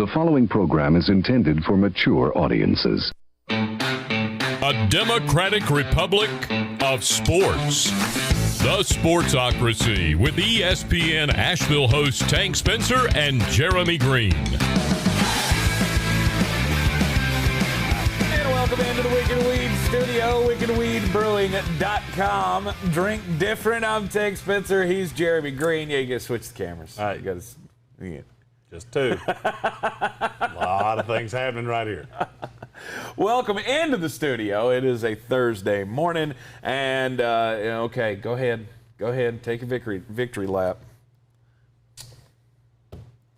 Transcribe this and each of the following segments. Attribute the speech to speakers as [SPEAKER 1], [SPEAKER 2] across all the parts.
[SPEAKER 1] The following program is intended for mature audiences.
[SPEAKER 2] A democratic republic of sports. The Sportsocracy with ESPN Asheville hosts Tank Spencer and Jeremy Greene.
[SPEAKER 3] And welcome into the Wicked Weed studio, wickedweedbrewing.com. Drink different. I'm Tank Spencer. He's Jeremy Greene. Yeah, you got to switch the cameras.
[SPEAKER 4] All right.
[SPEAKER 3] You got to...
[SPEAKER 4] Just two. A lot of things happening right here.
[SPEAKER 3] Welcome into the studio. It is a Thursday morning, and okay, go ahead, take a victory lap.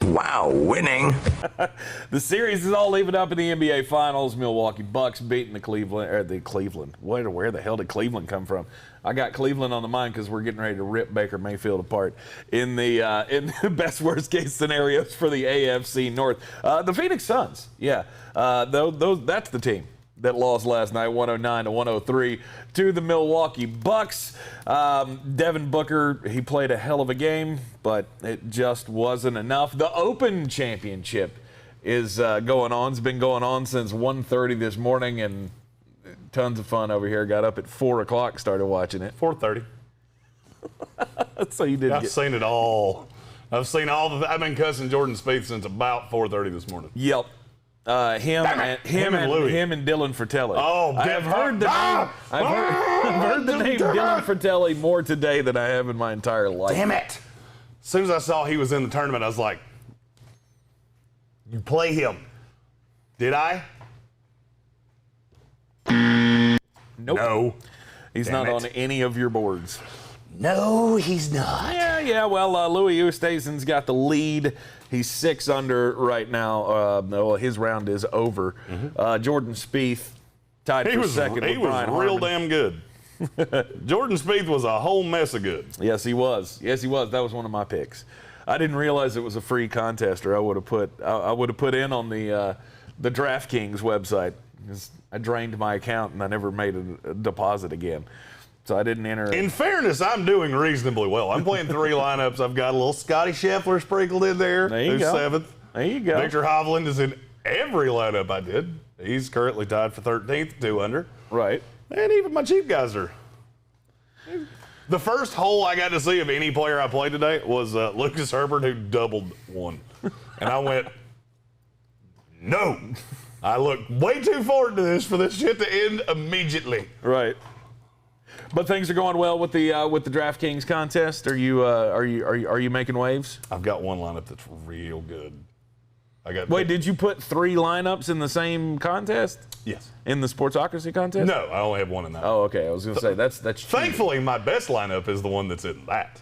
[SPEAKER 5] Wow, winning.
[SPEAKER 3] The series is all leaving up in the NBA Finals. Milwaukee Bucks beating the Cleveland. Where the hell did Cleveland come from? I got Cleveland on the mind because we're getting ready to rip Baker Mayfield apart in the best worst case scenarios for the AFC North. The Phoenix Suns, that's the team that lost last night, 109-103 to the Milwaukee Bucks. Devin Booker, he played a hell of a game, but it just wasn't enough. The Open Championship is going on. It's been going on since 1:30 this morning, and tons of fun over here. Got up at 4 o'clock, started watching it.
[SPEAKER 4] 4:30.
[SPEAKER 3] So you did.
[SPEAKER 4] I've seen it all. I've seen all I've been cussing Jordan Spieth since about 4:30 this morning.
[SPEAKER 3] Yep. Him and Dylan Fratelli.
[SPEAKER 4] Oh,
[SPEAKER 3] I've heard the name. I've heard the name Dylan Fratelli more today than I have in my entire life.
[SPEAKER 4] Damn it! As soon as I saw he was in the tournament, I was like, "You play him." Did I?
[SPEAKER 3] Nope.
[SPEAKER 4] No.
[SPEAKER 3] He's not on any of your boards.
[SPEAKER 4] No, he's not.
[SPEAKER 3] Yeah. Well, Louis Oosthuizen's got the lead. He's 6 under right now. His round is over. Jordan Spieth tied for second with Brian Harman.
[SPEAKER 4] He was real damn good. Jordan Spieth was a whole mess of good.
[SPEAKER 3] Yes, he was. That was one of my picks. I didn't realize it was a free contest, or I would have put in on the DraftKings website. I drained my account and I never made a deposit again. So I didn't enter.
[SPEAKER 4] In fairness, I'm doing reasonably well. I'm playing 3 lineups. I've got a little Scotty Scheffler sprinkled in there.
[SPEAKER 3] There you go.
[SPEAKER 4] 7th.
[SPEAKER 3] There you go.
[SPEAKER 4] Victor Hovland is in every lineup I did. He's currently tied for 13th, 2 under.
[SPEAKER 3] Right.
[SPEAKER 4] And even my cheap guys are. The first hole I got to see of any player I played today was Lucas Herbert, who doubled 1. And I went, no. I look way too forward to this for this shit to end immediately.
[SPEAKER 3] Right. But things are going well with the DraftKings contest. Are you making waves?
[SPEAKER 4] I've got one lineup that's real good.
[SPEAKER 3] Wait, did you put 3 lineups in the same contest?
[SPEAKER 4] Yes.
[SPEAKER 3] In the Sportsocracy contest?
[SPEAKER 4] No, I only have 1 in that.
[SPEAKER 3] Oh, okay. I was going to say that's cheating.
[SPEAKER 4] Thankfully, my best lineup is the one that's in that.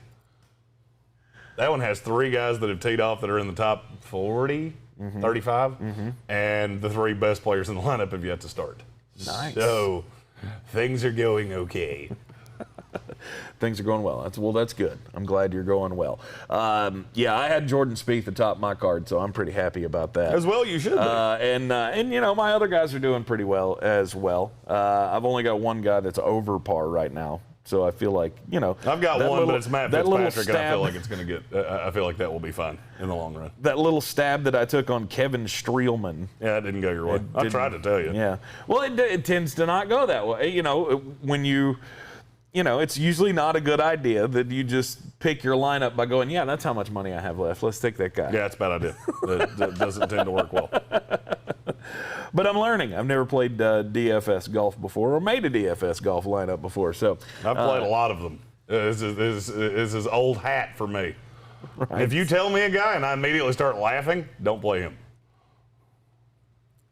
[SPEAKER 4] That one has 3 guys that have teed off that are in the top 40, 35, and the 3 best players in the lineup have yet to start.
[SPEAKER 3] Nice.
[SPEAKER 4] So things are going okay.
[SPEAKER 3] Things are going well. That's good. I'm glad you're going well. I had Jordan Spieth atop my card, so I'm pretty happy about that.
[SPEAKER 4] As well, you should be.
[SPEAKER 3] And my other guys are doing pretty well as well. I've only got one guy that's over par right now. So I feel like,
[SPEAKER 4] I've got one, but it's Matt Fitzpatrick, and I feel like it's going to get. I feel like that will be fine in the long run.
[SPEAKER 3] That little stab that I took on Kevin Streelman.
[SPEAKER 4] Yeah, it didn't go your way. I tried to tell you.
[SPEAKER 3] Yeah. Well, it tends to not go that way. When you, it's usually not a good idea that you just pick your lineup by going, yeah, that's how much money I have left. Let's take that guy.
[SPEAKER 4] Yeah, it's a bad idea. That doesn't tend to work well.
[SPEAKER 3] But I'm learning. I've never played DFS golf before or made a DFS golf lineup before. So
[SPEAKER 4] I've played a lot of them. This is old hat for me. Right. If you tell me a guy and I immediately start laughing, don't play him.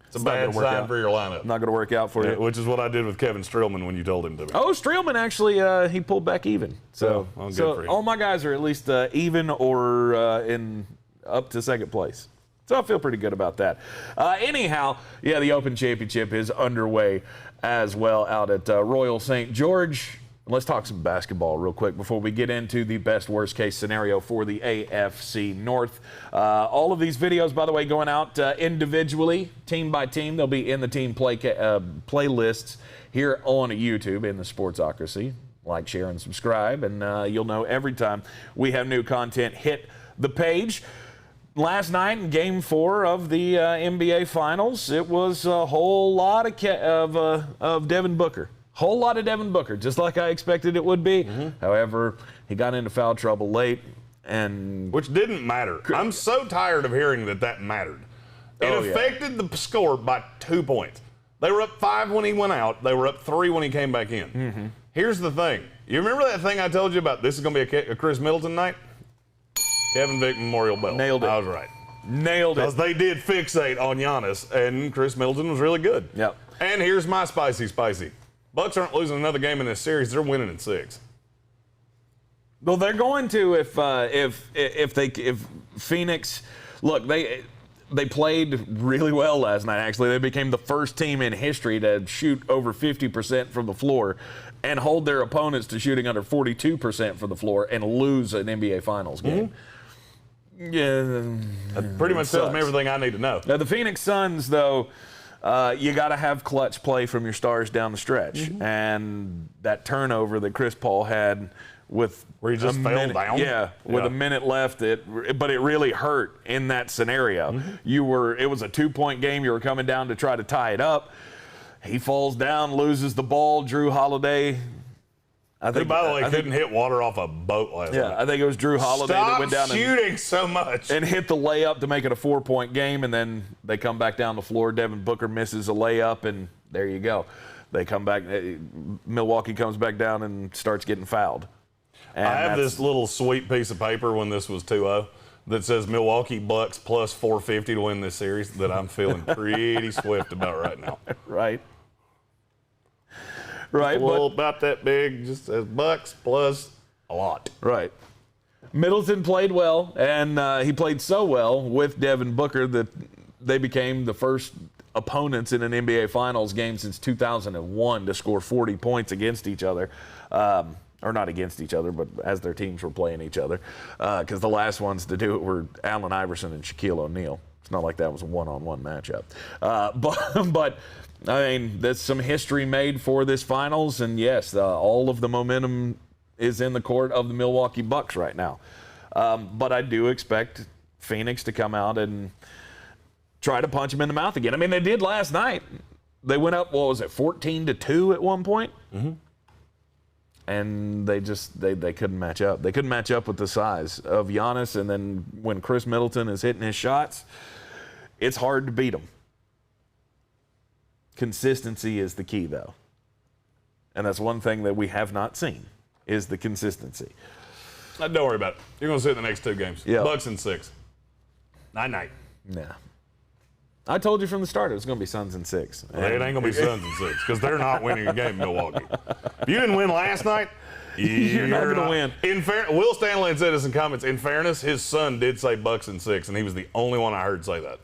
[SPEAKER 4] It's a bad sign for your lineup.
[SPEAKER 3] Not going to work out for you.
[SPEAKER 4] Which is what I did with Kevin Streelman when you told him to.
[SPEAKER 3] Oh, Streelman actually, he pulled back even. So
[SPEAKER 4] good for him.
[SPEAKER 3] All my guys are at least even or in up to second place. So I feel pretty good about that. Anyhow, the Open Championship is underway as well out at Royal St. George. Let's talk some basketball real quick before we get into the best worst case scenario for the AFC North. All of these videos, by the way, going out individually, team by team. They'll be in the team playlists here on YouTube in the Sportsocracy. Like, share, and subscribe, and you'll know every time we have new content hit the page. last night in Game 4 of the NBA Finals, it was a whole lot of Devin Booker. Whole lot of Devin Booker, just like I expected it would be. However, he got into foul trouble late, and
[SPEAKER 4] which didn't matter. I'm so tired of hearing that mattered. It affected the score by 2 points. They were up 5 when he went out. They were up 3 when he came back in. Here's the thing. You remember that thing I told you about? This is going to be a Chris Middleton night. Kevin Vick Memorial Bell.
[SPEAKER 3] Nailed it.
[SPEAKER 4] I was right.
[SPEAKER 3] Nailed it.
[SPEAKER 4] Because they did fixate on Giannis, and Chris Middleton was really good.
[SPEAKER 3] Yep.
[SPEAKER 4] And here's my spicy. Bucks aren't losing another game in this series. They're winning in 6.
[SPEAKER 3] Well, they're going to if Phoenix look they played really well last night. Actually, they became the first team in history to shoot over 50% from the floor and hold their opponents to shooting under 42% from the floor and lose an NBA Finals game. Yeah,
[SPEAKER 4] that pretty much tells me everything I need to know.
[SPEAKER 3] Now, the Phoenix Suns, though, you got to have clutch play from your stars down the stretch, and that turnover that Chris Paul had with
[SPEAKER 4] where he just fell down.
[SPEAKER 3] With a minute left, but it really hurt in that scenario. It was a 2-point game. You were coming down to try to tie it up. He falls down, loses the ball. Drew Holiday.
[SPEAKER 4] By the way, couldn't hit water off a boat last night.
[SPEAKER 3] I think it was Drew Holiday that went down
[SPEAKER 4] shooting so much
[SPEAKER 3] and hit the layup to make it a 4-point game, and then they come back down the floor. Devin Booker misses a layup, and there you go. They come back. Milwaukee comes back down and starts getting fouled. And
[SPEAKER 4] I have this little sweet piece of paper when this was 2-0 that says Milwaukee Bucks plus 450 to win this series that I'm feeling pretty swift about right now.
[SPEAKER 3] Right.
[SPEAKER 4] A little about that big, just says Bucks plus a lot.
[SPEAKER 3] Right. Middleton played well, and he played so well with Devin Booker that they became the first opponents in an NBA Finals game since 2001 to score 40 points against each other. Or not against each other, but as their teams were playing each other. Because the last ones to do it were Allen Iverson and Shaquille O'Neal. It's not like that was a one-on-one matchup. But I mean, there's some history made for this finals, and yes, all of the momentum is in the court of the Milwaukee Bucks right now. But I do expect Phoenix to come out and try to punch them in the mouth again. I mean, they did last night. They went up, 14-2 at one point? And they couldn't match up. They couldn't match up with the size of Giannis, and then when Chris Middleton is hitting his shots, it's hard to beat him. Consistency is the key, though. And that's one thing that we have not seen, is the consistency.
[SPEAKER 4] Don't worry about it. You're going to see it in the next 2 games.
[SPEAKER 3] Yep.
[SPEAKER 4] Bucks in 6. Night.
[SPEAKER 3] Nah. I told you from the start it was going to be Suns in 6.
[SPEAKER 4] Well, it ain't going to be Suns in 6 because they're not winning a game in Milwaukee. If you didn't win last night,
[SPEAKER 3] you're not going to win.
[SPEAKER 4] Will Stanley said this in comments. In fairness, his son did say Bucks in 6, and he was the only one I heard say that.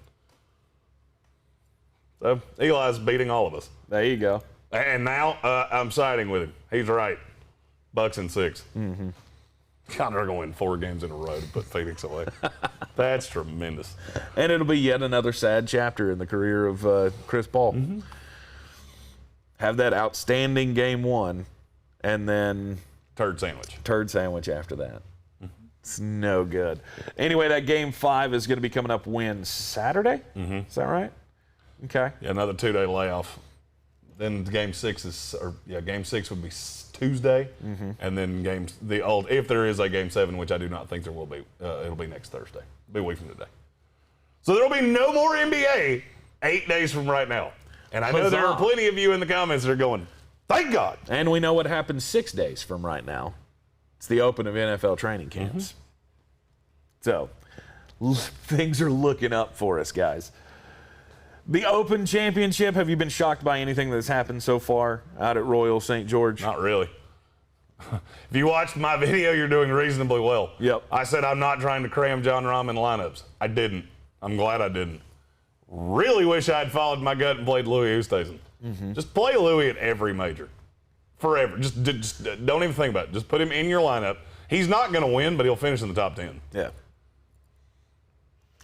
[SPEAKER 4] So Eli's beating all of us.
[SPEAKER 3] There you go.
[SPEAKER 4] And now I'm siding with him. He's right. Bucks in 6. God, they're going to win 4 games in a row to put Phoenix away. That's tremendous.
[SPEAKER 3] And it'll be yet another sad chapter in the career of Chris Paul. Have that outstanding game 1, and then
[SPEAKER 4] turd sandwich
[SPEAKER 3] after that. It's no good. Anyway, that game 5 is going to be coming up when? Saturday? Is that right? Okay.
[SPEAKER 4] Yeah, another 2-day layoff. Then game 6 game 6 would be Tuesday, and then if there is a game 7, which I do not think there will be, it'll be next Thursday. It'll be a week from today. So there'll be no more NBA 8 days from right now. And I know there are plenty of you in the comments that are going, thank God.
[SPEAKER 3] And we know what happens 6 days from right now. It's the open of NFL training camps. So things are looking up for us, guys. The Open Championship, have you been shocked by anything that's happened so far out at Royal St. George?
[SPEAKER 4] Not really. If you watched my video, you're doing reasonably well.
[SPEAKER 3] Yep.
[SPEAKER 4] I said I'm not trying to cram John Rahm in lineups. I didn't. I'm glad I didn't. Really wish I'd followed my gut and played Louis Oosthuizen. Just play Louis at every major. Forever. Just don't even think about it. Just put him in your lineup. He's not going to win, but he'll finish in the top 10.
[SPEAKER 3] Yeah.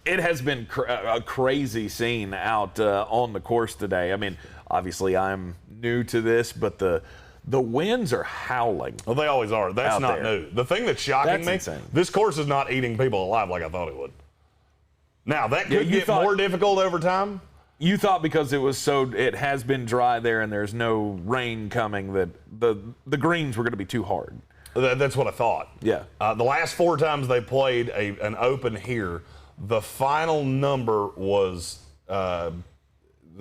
[SPEAKER 3] It has been a crazy scene out on the course today. I mean, obviously I'm new to this, but the winds are howling.
[SPEAKER 4] Well, they always are. That's not new. The thing that's shocking me,
[SPEAKER 3] insane.
[SPEAKER 4] This course is not eating people alive like I thought it would. Now, that could get more difficult over time.
[SPEAKER 3] You thought because it has been dry there and there's no rain coming that the greens were going to be too hard.
[SPEAKER 4] That's what I thought.
[SPEAKER 3] Yeah.
[SPEAKER 4] The last 4 times they played an open here, the final number was the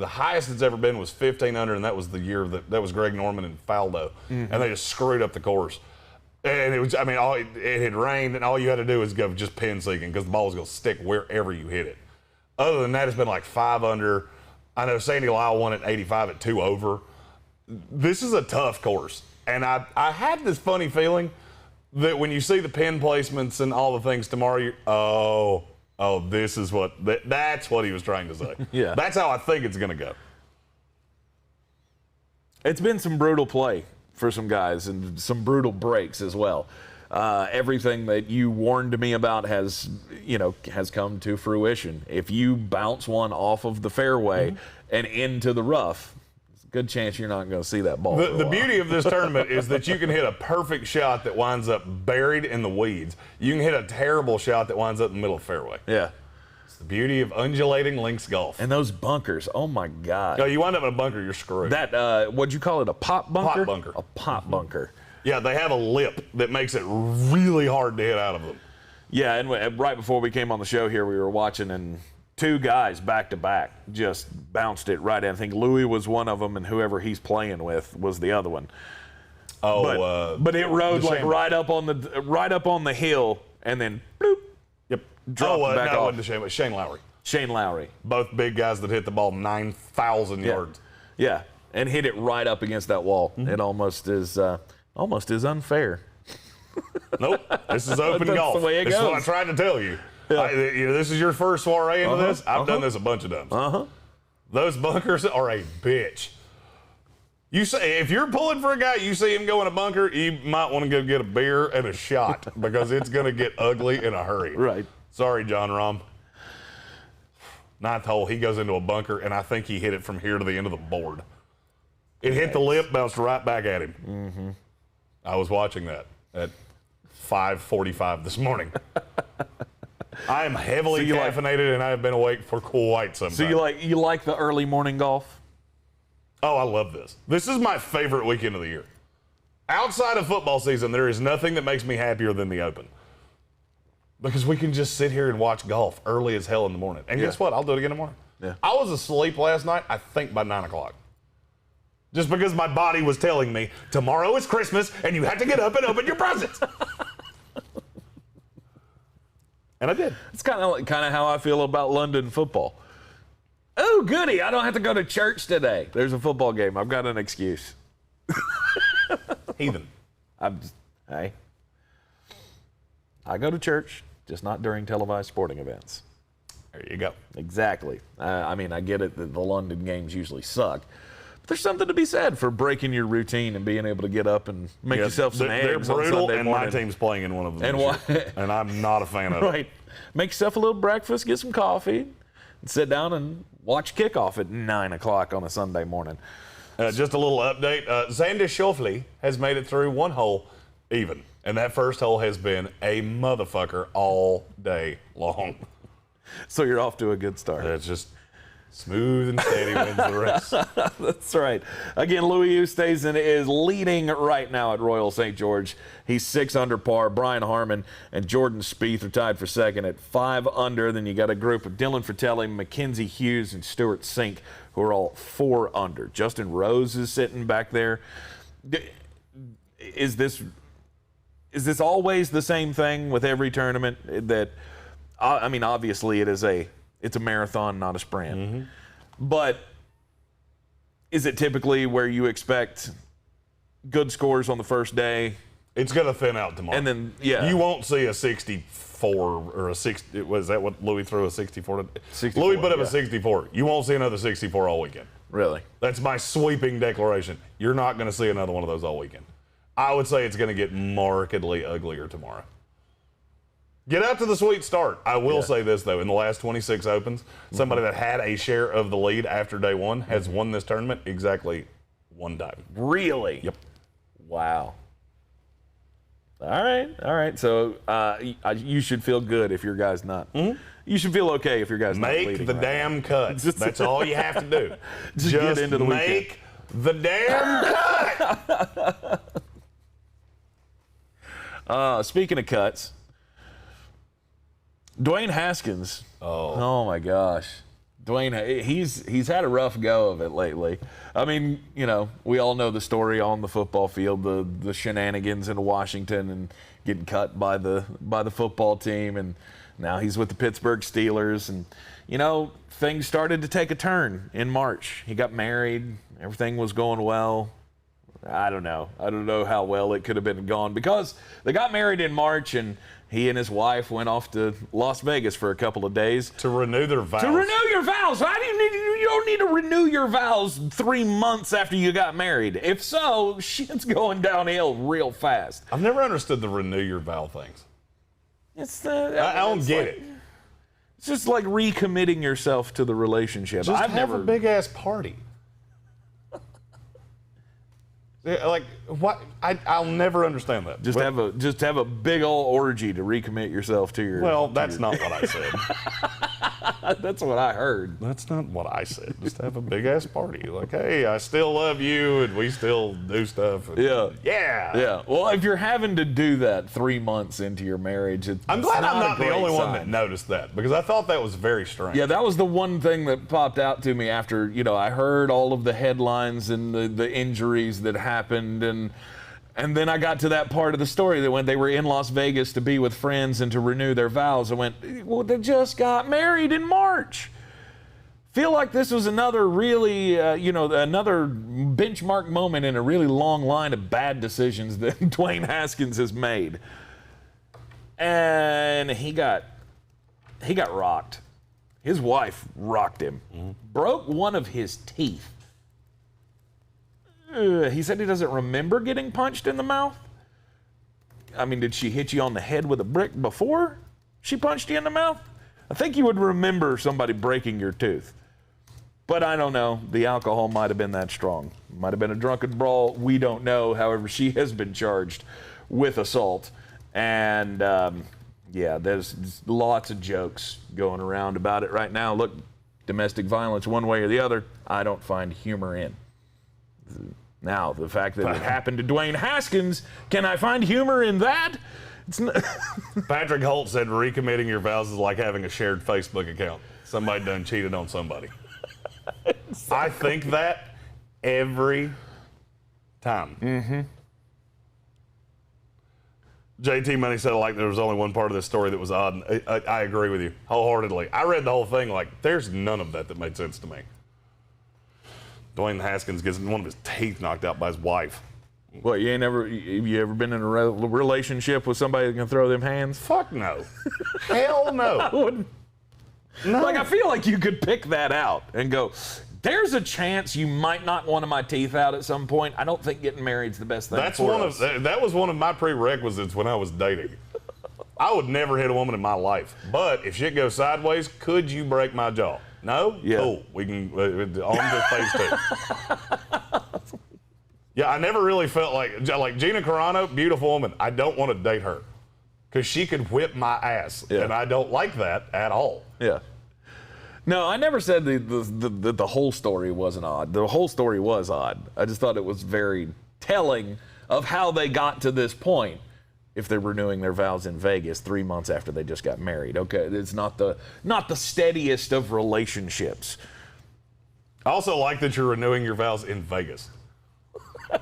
[SPEAKER 4] highest it's ever been was 15 under, and that was the year that was Greg Norman and Faldo, and they just screwed up the course. And it was, I mean, it had rained, and all you had to do was go just pin seeking because the ball was going to stick wherever you hit it. Other than that, it's been like 5 under. I know Sandy Lyle won at 85 at 2 over. This is a tough course. And I had this funny feeling that when you see the pin placements and all the things tomorrow, this is that's what he was trying to say.
[SPEAKER 3] Yeah.
[SPEAKER 4] That's how I think it's going to go.
[SPEAKER 3] It's been some brutal play for some guys and some brutal breaks as well. Everything that you warned me about has come to fruition. If you bounce one off of the fairway and into the rough, it's a good chance you're not going to see that ball.
[SPEAKER 4] The beauty of this tournament is that you can hit a perfect shot that winds up buried in the weeds. You can hit a terrible shot that winds up in the middle of the fairway.
[SPEAKER 3] Yeah.
[SPEAKER 4] It's the beauty of undulating links golf.
[SPEAKER 3] And those bunkers, oh my God.
[SPEAKER 4] No, you wind up in a bunker, you're screwed.
[SPEAKER 3] That, what'd you call it, a pop bunker?
[SPEAKER 4] Pot bunker.
[SPEAKER 3] A pop bunker.
[SPEAKER 4] Yeah, they have a lip that makes it really hard to hit out of them.
[SPEAKER 3] Yeah, and right before we came on the show here, we were watching, and 2 guys back-to-back just bounced it right in. I think Louis was one of them, and whoever he's playing with was the other one. But it rode like right up on the hill, and then bloop, dropped back off.
[SPEAKER 4] It wasn't Shane Lowry.
[SPEAKER 3] Shane Lowry.
[SPEAKER 4] Both big guys that hit the ball 9,000 yards.
[SPEAKER 3] Yeah, and hit it right up against that wall. It almost is unfair.
[SPEAKER 4] Nope, this is open golf.
[SPEAKER 3] The way it
[SPEAKER 4] this
[SPEAKER 3] goes.
[SPEAKER 4] is what I tried to tell you.
[SPEAKER 3] Yeah.
[SPEAKER 4] This is your first soiree into this. I've done this a bunch of times. Those bunkers are a bitch. You say if you're pulling for a guy, you see him go in a bunker, you might want to go get a beer and a shot because it's going to get ugly in a hurry.
[SPEAKER 3] Right.
[SPEAKER 4] Sorry, John Rahm. 9th hole, he goes into a bunker, and I think he hit it from here to the end of the board. It hit the lip, bounced right back at him. I was watching that at 5:45 this morning. I am heavily caffeinated, and I have been awake for quite some time.
[SPEAKER 3] So you like the early morning golf?
[SPEAKER 4] Oh, I love this. This is my favorite weekend of the year. Outside of football season, there is nothing that makes me happier than the Open. Because we can just sit here and watch golf early as hell in the morning. And guess what? I'll do it again tomorrow.
[SPEAKER 3] Yeah.
[SPEAKER 4] I was asleep last night, I think by 9 o'clock. Just because my body was telling me, tomorrow is Christmas, and you have to get up and open your presents. And I did.
[SPEAKER 3] It's kind of how I feel about London football. Oh, goody, I don't have to go to church today. There's a football game. I've got an excuse.
[SPEAKER 4] Heathen.
[SPEAKER 3] Hey, I go to church, just not during televised sporting events.
[SPEAKER 4] There you go.
[SPEAKER 3] Exactly. I mean, I get it that the London games usually suck. But there's something to be said for breaking your routine and being able to get up and make yourself some eggs
[SPEAKER 4] They're brutal,
[SPEAKER 3] on Sunday
[SPEAKER 4] and
[SPEAKER 3] morning.
[SPEAKER 4] my team's playing in one of them. And I'm not a fan of it.
[SPEAKER 3] Right. Make yourself a little breakfast, get some coffee, and sit down and watch kickoff at 9 o'clock on a Sunday morning.
[SPEAKER 4] Just a little update. Xander Schauffele has made it through 1 hole even. And that first hole has been a motherfucker all day long.
[SPEAKER 3] So you're off to a good start.
[SPEAKER 4] It's just smooth and steady wins the rest.
[SPEAKER 3] That's right. Again, Louis Oosthuizen is leading right now at Royal St. George. He's 6 under par. Brian Harmon and Jordan Spieth are tied for second at 5 under. Then you got a group of Dylan Fratelli, Mackenzie Hughes, and Stuart Sink, who are all 4 under. Justin Rose is sitting back there. Is this always the same thing with every tournament? That, I mean, obviously it's a marathon, not a sprint. But is it typically where you expect good scores on the first day?
[SPEAKER 4] It's going to thin out tomorrow.
[SPEAKER 3] And then, you
[SPEAKER 4] won't see a 64 or a 60. Was that what Louis threw, a 64?
[SPEAKER 3] 64,
[SPEAKER 4] Louis put up a 64. You won't see another 64 all weekend.
[SPEAKER 3] Really?
[SPEAKER 4] That's my sweeping declaration. You're not going to see another one of those all weekend. I would say it's going to get markedly uglier tomorrow. Get out to the sweet start. I will say this, though. In the last 26 Opens, somebody that had a share of the lead after day one has won this tournament exactly 1 time.
[SPEAKER 3] Really?
[SPEAKER 4] Yep.
[SPEAKER 3] Wow. All right. So you should feel good if your guy's not. You should feel okay if your guy's not
[SPEAKER 4] Make
[SPEAKER 3] bleeding
[SPEAKER 4] the
[SPEAKER 3] right
[SPEAKER 4] damn
[SPEAKER 3] now.
[SPEAKER 4] cuts. That's all you have to do.
[SPEAKER 3] Just get into the
[SPEAKER 4] make the damn cut.
[SPEAKER 3] Speaking of cuts, Dwayne Haskins. Oh my gosh. Dwayne, he's had a rough go of it lately. I mean, we all know the story on the football field, the shenanigans in Washington and getting cut by the football team, and now he's with the Pittsburgh Steelers. And things started to take a turn in March. He got married. Everything was going well. I don't know how well it could have been gone, because they got married in March, and he and his wife went off to Las Vegas for a couple of days.
[SPEAKER 4] To renew their vows.
[SPEAKER 3] To renew your vows. Why do you don't need to renew your vows 3 months after you got married. If so, shit's going downhill real fast.
[SPEAKER 4] I've never understood the renew your vow things. I don't get it.
[SPEAKER 3] It's just like recommitting yourself to the relationship.
[SPEAKER 4] Just have a big-ass party. Like what? I'll never understand that.
[SPEAKER 3] Just have a big old orgy to recommit yourself to your.
[SPEAKER 4] Well, that's not what I said.
[SPEAKER 3] That's what I heard.
[SPEAKER 4] That's not what I said. Just have a big ass party. Like, hey, I still love you, and we still do stuff. And yeah.
[SPEAKER 3] Well, if you're having to do that 3 months into your marriage,
[SPEAKER 4] I'm glad I'm not the only one that noticed that, because I thought that was very strange.
[SPEAKER 3] Yeah, that was the one thing that popped out to me after I heard all of the headlines and the injuries that happened, and then I got to that part of the story that when they were in Las Vegas to be with friends and to renew their vows, I went, well, they just got married in March. Feel like this was another really, another benchmark moment in a really long line of bad decisions that Dwayne Haskins has made. And he got rocked. His wife rocked him. Broke one of his teeth. He said he doesn't remember getting punched in the mouth. I mean, did she hit you on the head with a brick before she punched you in the mouth? I think you would remember somebody breaking your tooth. But I don't know. The alcohol might have been that strong. Might have been a drunken brawl. We don't know. However, she has been charged with assault. And, there's lots of jokes going around about it right now. Look, domestic violence one way or the other, I don't find humor in. Now, the fact that it happened to Dwayne Haskins, can I find humor in that?
[SPEAKER 4] Patrick Holt said recommitting your vows is like having a shared Facebook account. Somebody done cheated on somebody. Exactly. I think that every time. Mm-hmm. JT Money said like there was only one part of this story that was odd. I agree with you wholeheartedly. I read the whole thing like there's none of that made sense to me. Dwayne Haskins gets one of his teeth knocked out by his wife.
[SPEAKER 3] Well, you ever been in a relationship with somebody that can throw them hands?
[SPEAKER 4] Fuck no. Hell no.
[SPEAKER 3] I wouldn't. No. Like, I feel like you could pick that out and go, there's a chance you might knock one of my teeth out at some point. I don't think getting married's the best thing for us.
[SPEAKER 4] That was one of my prerequisites when I was dating. I would never hit a woman in my life. But if shit goes sideways, could you break my jaw? No?
[SPEAKER 3] Yeah.
[SPEAKER 4] Cool. We can, on to phase 2. Yeah, I never really felt like Gina Carano, beautiful woman. I don't want to date her because she could whip my ass, and I don't like that at all.
[SPEAKER 3] Yeah. No, I never said the whole story wasn't odd. The whole story was odd. I just thought it was very telling of how they got to this point. If they're renewing their vows in Vegas 3 months after they just got married, okay, it's not the steadiest of relationships.
[SPEAKER 4] I also like that you're renewing your vows in Vegas.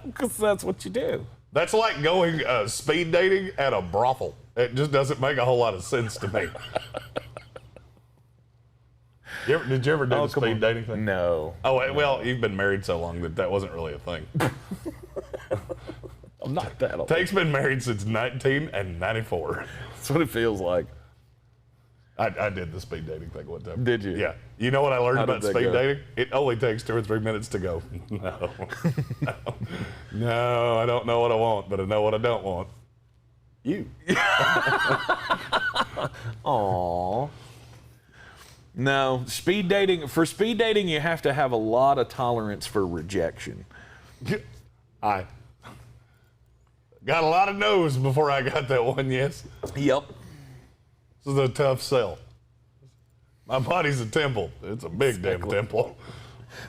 [SPEAKER 3] Because that's what you do.
[SPEAKER 4] That's like going speed dating at a brothel. It just doesn't make a whole lot of sense to me. Did you ever do the speed dating thing?
[SPEAKER 3] No.
[SPEAKER 4] Oh, well, you've been married so long that wasn't really a thing.
[SPEAKER 3] I'm not that old.
[SPEAKER 4] Take's been married since 1994.
[SPEAKER 3] That's what it feels like.
[SPEAKER 4] I did the speed dating thing one time.
[SPEAKER 3] Did you?
[SPEAKER 4] Yeah. You know what I learned about speed dating? It only takes 2 or 3 minutes to go. No, I don't know what I want, but I know what I don't want. You.
[SPEAKER 3] Aww. No, speed dating. For speed dating, you have to have a lot of tolerance for rejection.
[SPEAKER 4] I got a lot of no's before I got that one yes.
[SPEAKER 3] Yep.
[SPEAKER 4] This is a tough sell. My body's a temple. It's a big damn temple.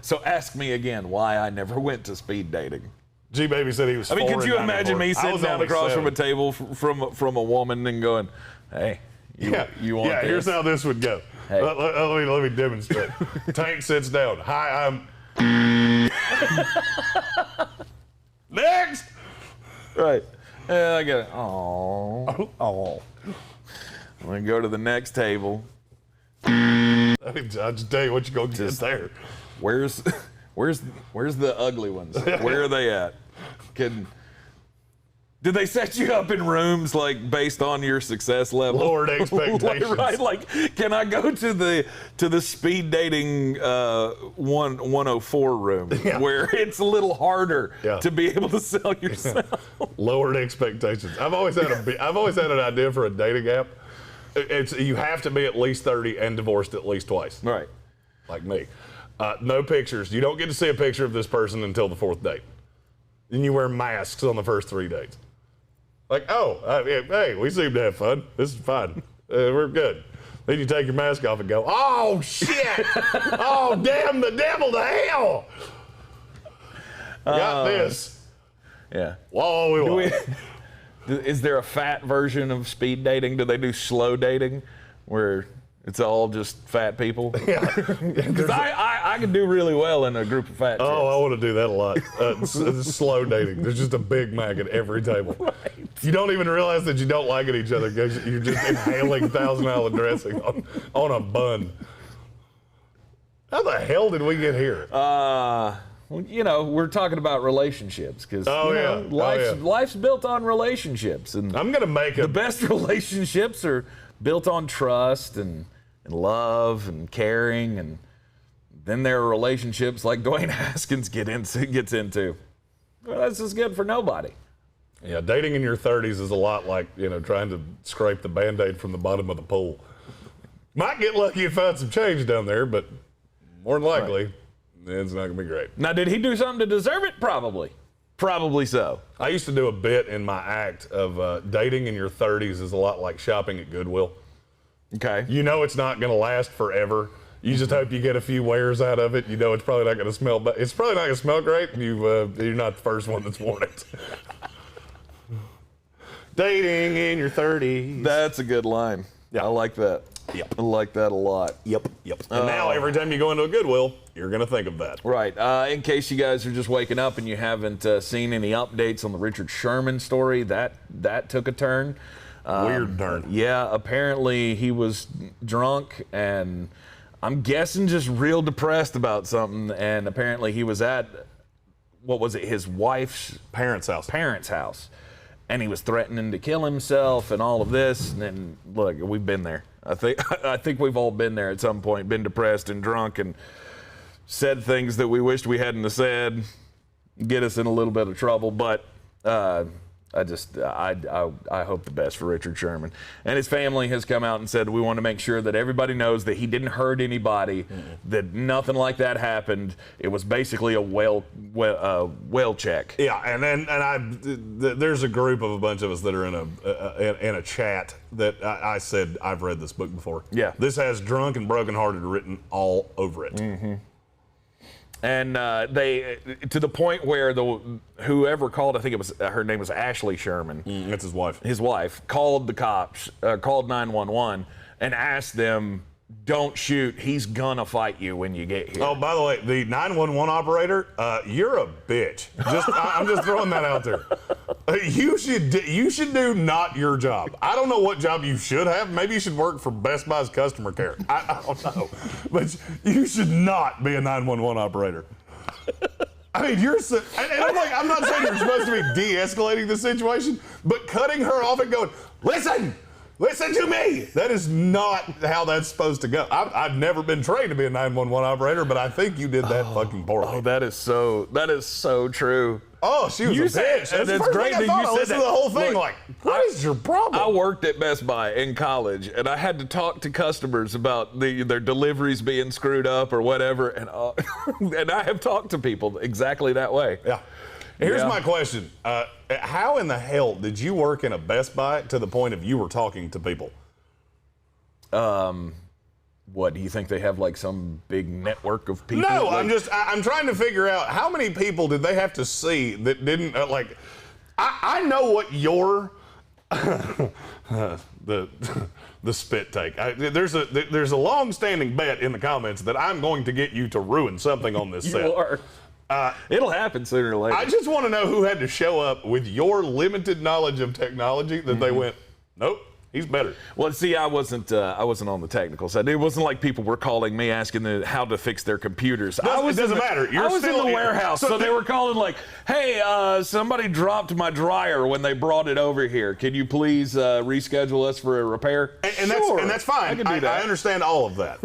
[SPEAKER 3] So ask me again why I never went to speed dating.
[SPEAKER 4] G Baby said he was.
[SPEAKER 3] I mean, could you imagine me sitting down across from a table from a woman and going, "Hey, you want this?"
[SPEAKER 4] Here's how this would go.
[SPEAKER 3] Hey.
[SPEAKER 4] Let me demonstrate. Tank sits down. Hi, I'm. Next.
[SPEAKER 3] Right. I get it. Oh. I'm gonna go to the next table.
[SPEAKER 4] I'll just tell you what you're gonna get there.
[SPEAKER 3] Where's the ugly ones? Where are they at? Did they set you up in rooms like based on your success level?
[SPEAKER 4] Lowered expectations.
[SPEAKER 3] Right, like can I go to the speed dating 104 room where it's a little harder to be able to sell yourself?
[SPEAKER 4] Lowered expectations. I've always had an idea for a dating app. You have to be at least 30 and divorced at least twice.
[SPEAKER 3] Right.
[SPEAKER 4] Like me. No pictures. You don't get to see a picture of this person until the 4th date. Then you wear masks on the first 3 dates. Like, hey, we seem to have fun. This is fine. We're good. Then you take your mask off and go, oh, shit. Oh, damn the devil to hell. Got this.
[SPEAKER 3] Yeah.
[SPEAKER 4] Whoa,
[SPEAKER 3] Is there a fat version of speed dating? Do they do slow dating where it's all just fat people?
[SPEAKER 4] Yeah.
[SPEAKER 3] Because I could do really well in a group of fat chicks.
[SPEAKER 4] Oh, I want to do that a lot. It's slow dating. There's just a Big Mac at every table.
[SPEAKER 3] Right.
[SPEAKER 4] You don't even realize that you don't like it each other because you're just inhaling Thousand Island dressing on a bun. How the hell did we get here?
[SPEAKER 3] We're talking about relationships because life's built on relationships, and
[SPEAKER 4] I'm gonna make
[SPEAKER 3] the best relationships are built on trust and love and caring, and then there are relationships like Dwayne Haskins gets into. Well, that's just good for nobody.
[SPEAKER 4] Yeah, dating in your 30s is a lot like trying to scrape the Band-Aid from the bottom of the pool. Might get lucky and find some change down there, but more than likely. It's not going to be great.
[SPEAKER 3] Now, did he do something to deserve it? Probably. Probably so.
[SPEAKER 4] I used to do a bit in my act of dating in your 30s is a lot like shopping at Goodwill.
[SPEAKER 3] Okay.
[SPEAKER 4] It's not going to last forever. You just hope you get a few wears out of it. It's probably not going to smell it's probably not going to smell great. You're not the first one that's worn it. Dating in your 30s.
[SPEAKER 3] That's a good line. Yeah. I like that.
[SPEAKER 4] Yep.
[SPEAKER 3] I like that a lot.
[SPEAKER 4] Yep. And now every time you go into a Goodwill, you're going to think of that.
[SPEAKER 3] Right. In case you guys are just waking up and you haven't seen any updates on the Richard Sherman story, that took a turn.
[SPEAKER 4] Weird turn.
[SPEAKER 3] Yeah, apparently he was drunk and I'm guessing just real depressed about something, and apparently he was at, his wife's
[SPEAKER 4] parents'
[SPEAKER 3] house. And he was threatening to kill himself and all of this. And then, look, we've been there. I think we've all been there at some point, been depressed and drunk and said things that we wished we hadn't have said, get us in a little bit of trouble. But I hope the best for Richard Sherman. And his family has come out and said, we want to make sure that everybody knows that he didn't hurt anybody, that nothing like that happened. It was basically a well check.
[SPEAKER 4] Yeah, and there's a group of a bunch of us that are in a chat that I said I've read this book before.
[SPEAKER 3] Yeah.
[SPEAKER 4] This has drunk and brokenhearted written all over it.
[SPEAKER 3] Mm-hmm. And they, to the point where whoever called, I think her name was Ashley Sherman.
[SPEAKER 4] That's his wife.
[SPEAKER 3] His wife called the cops, called 911, and asked them, "Don't shoot. He's gonna fight you when you get here."
[SPEAKER 4] Oh, by the way, the 911 operator, you're a bitch. I'm just throwing that out there. You should do not your job. I don't know what job you should have. Maybe you should work for Best Buy's customer care. I don't know. But you should not be a 911 operator. I mean, I'm not saying you're supposed to be de-escalating the situation, but cutting her off and going, listen to me. That is not how that's supposed to go. I've never been trained to be a 911 operator, but I think you did that fucking poorly.
[SPEAKER 3] Oh, that is so true.
[SPEAKER 4] Oh, she was a bitch.
[SPEAKER 3] That's great that you said that.
[SPEAKER 4] The whole thing.
[SPEAKER 3] Look,
[SPEAKER 4] like, what is your problem?
[SPEAKER 3] I worked at Best Buy in college, and I had to talk to customers about their deliveries being screwed up or whatever, and I have talked to people exactly that way.
[SPEAKER 4] Yeah. Here's my question. How in the hell did you work in a Best Buy to the point of you were talking to people?
[SPEAKER 3] What, do you think they have like some big network of people?
[SPEAKER 4] No,
[SPEAKER 3] like,
[SPEAKER 4] I'm trying to figure out how many people did they have to see that didn't like. I know what your the spit take. There's a long-standing bet in the comments that I'm going to get you to ruin something on this set.
[SPEAKER 3] You are. It'll happen sooner or later.
[SPEAKER 4] I just want to know who had to show up with your limited knowledge of technology that they went, nope. He's better.
[SPEAKER 3] Well, see, I wasn't on the technical side. It wasn't like people were calling me asking how to fix their computers.
[SPEAKER 4] It doesn't matter.
[SPEAKER 3] I was in the warehouse, so they were calling like, "Hey, somebody dropped my dryer when they brought it over here. Can you please reschedule us for a repair?"
[SPEAKER 4] And that's fine.
[SPEAKER 3] I can do that.
[SPEAKER 4] I understand all of that.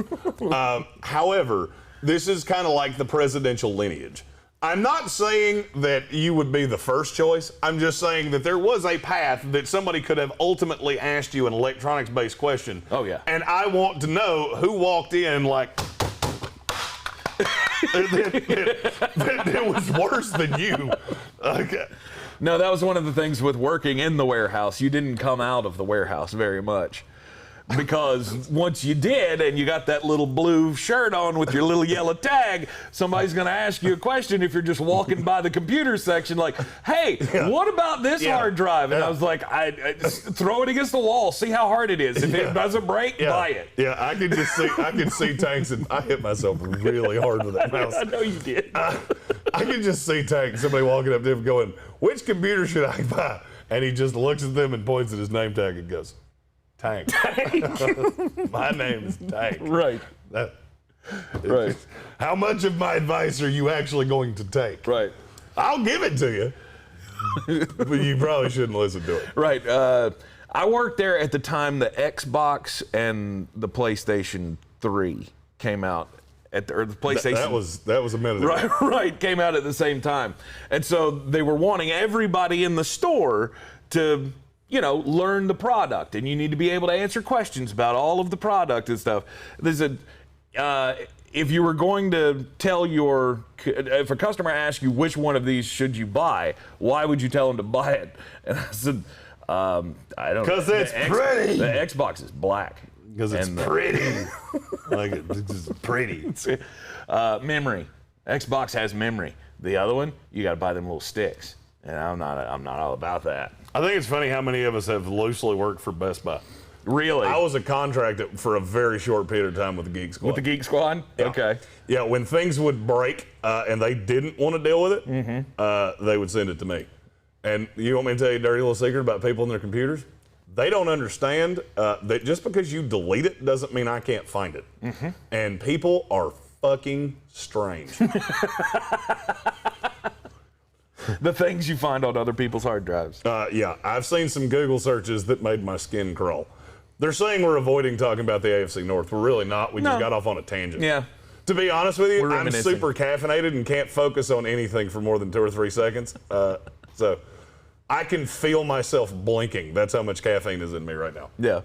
[SPEAKER 4] However, this is kind of like the presidential lineage. I'm not saying that you would be the first choice. I'm just saying that there was a path that somebody could have ultimately asked you an electronics-based question.
[SPEAKER 3] Oh, yeah.
[SPEAKER 4] And I want to know who walked in like that was worse than you. Okay.
[SPEAKER 3] No, that was one of the things with working in the warehouse. You didn't come out of the warehouse very much. Because once you did and you got that little blue shirt on with your little yellow tag, somebody's going to ask you a question if you're just walking by the computer section like, "Hey, what about this hard drive?" And I was like, I throw it against the wall, see how hard it is. If it doesn't break, buy it.
[SPEAKER 4] Yeah, I can see Tanks, and I hit myself really hard with that mouse.
[SPEAKER 3] I know you did.
[SPEAKER 4] I can just see Tank, somebody walking up to him going, "Which computer should I buy?" And he just looks at them and points at his name tag and goes, "Tank." My name is Tank.
[SPEAKER 3] Right. Right.
[SPEAKER 4] How much of my advice are you actually going to take?
[SPEAKER 3] Right.
[SPEAKER 4] I'll give it to you, but you probably shouldn't listen to it.
[SPEAKER 3] Right. I worked there at the time the Xbox and the PlayStation 3 came out. Or the PlayStation.
[SPEAKER 4] That was a minute ago.
[SPEAKER 3] Right. Came out at the same time. And so they were wanting everybody in the store to, learn the product, and you need to be able to answer questions about all of the product and stuff. If you were going to tell if a customer asked you which one of these should you buy, why would you tell them to buy it? And I said, I don't know.
[SPEAKER 4] Because it's pretty.
[SPEAKER 3] The Xbox is black.
[SPEAKER 4] Because it's pretty. Like it's pretty.
[SPEAKER 3] Memory. Xbox has memory. The other one, you got to buy them little sticks. And I'm not all about that.
[SPEAKER 4] I think it's funny how many of us have loosely worked for Best Buy.
[SPEAKER 3] Really?
[SPEAKER 4] I was a contractor for a very short period of time with the Geek Squad.
[SPEAKER 3] With the Geek Squad?
[SPEAKER 4] Yeah.
[SPEAKER 3] Okay.
[SPEAKER 4] Yeah, when things would break and they didn't want to deal with it, they would send it to me. And you want me to tell you a dirty little secret about people and their computers? They don't understand that just because you delete it doesn't mean I can't find it. And people are fucking strange.
[SPEAKER 3] The things you find on other people's hard drives.
[SPEAKER 4] Yeah, I've seen some Google searches that made my skin crawl. They're saying we're avoiding talking about the AFC North. We're really not. We just got off on a tangent.
[SPEAKER 3] Yeah.
[SPEAKER 4] To be honest with you,
[SPEAKER 3] We're
[SPEAKER 4] I'm
[SPEAKER 3] reminiscing.
[SPEAKER 4] super caffeinated and can't focus on anything for more than 2 or 3 seconds. So I can feel myself blinking. That's how much caffeine is in me right now.
[SPEAKER 3] Yeah.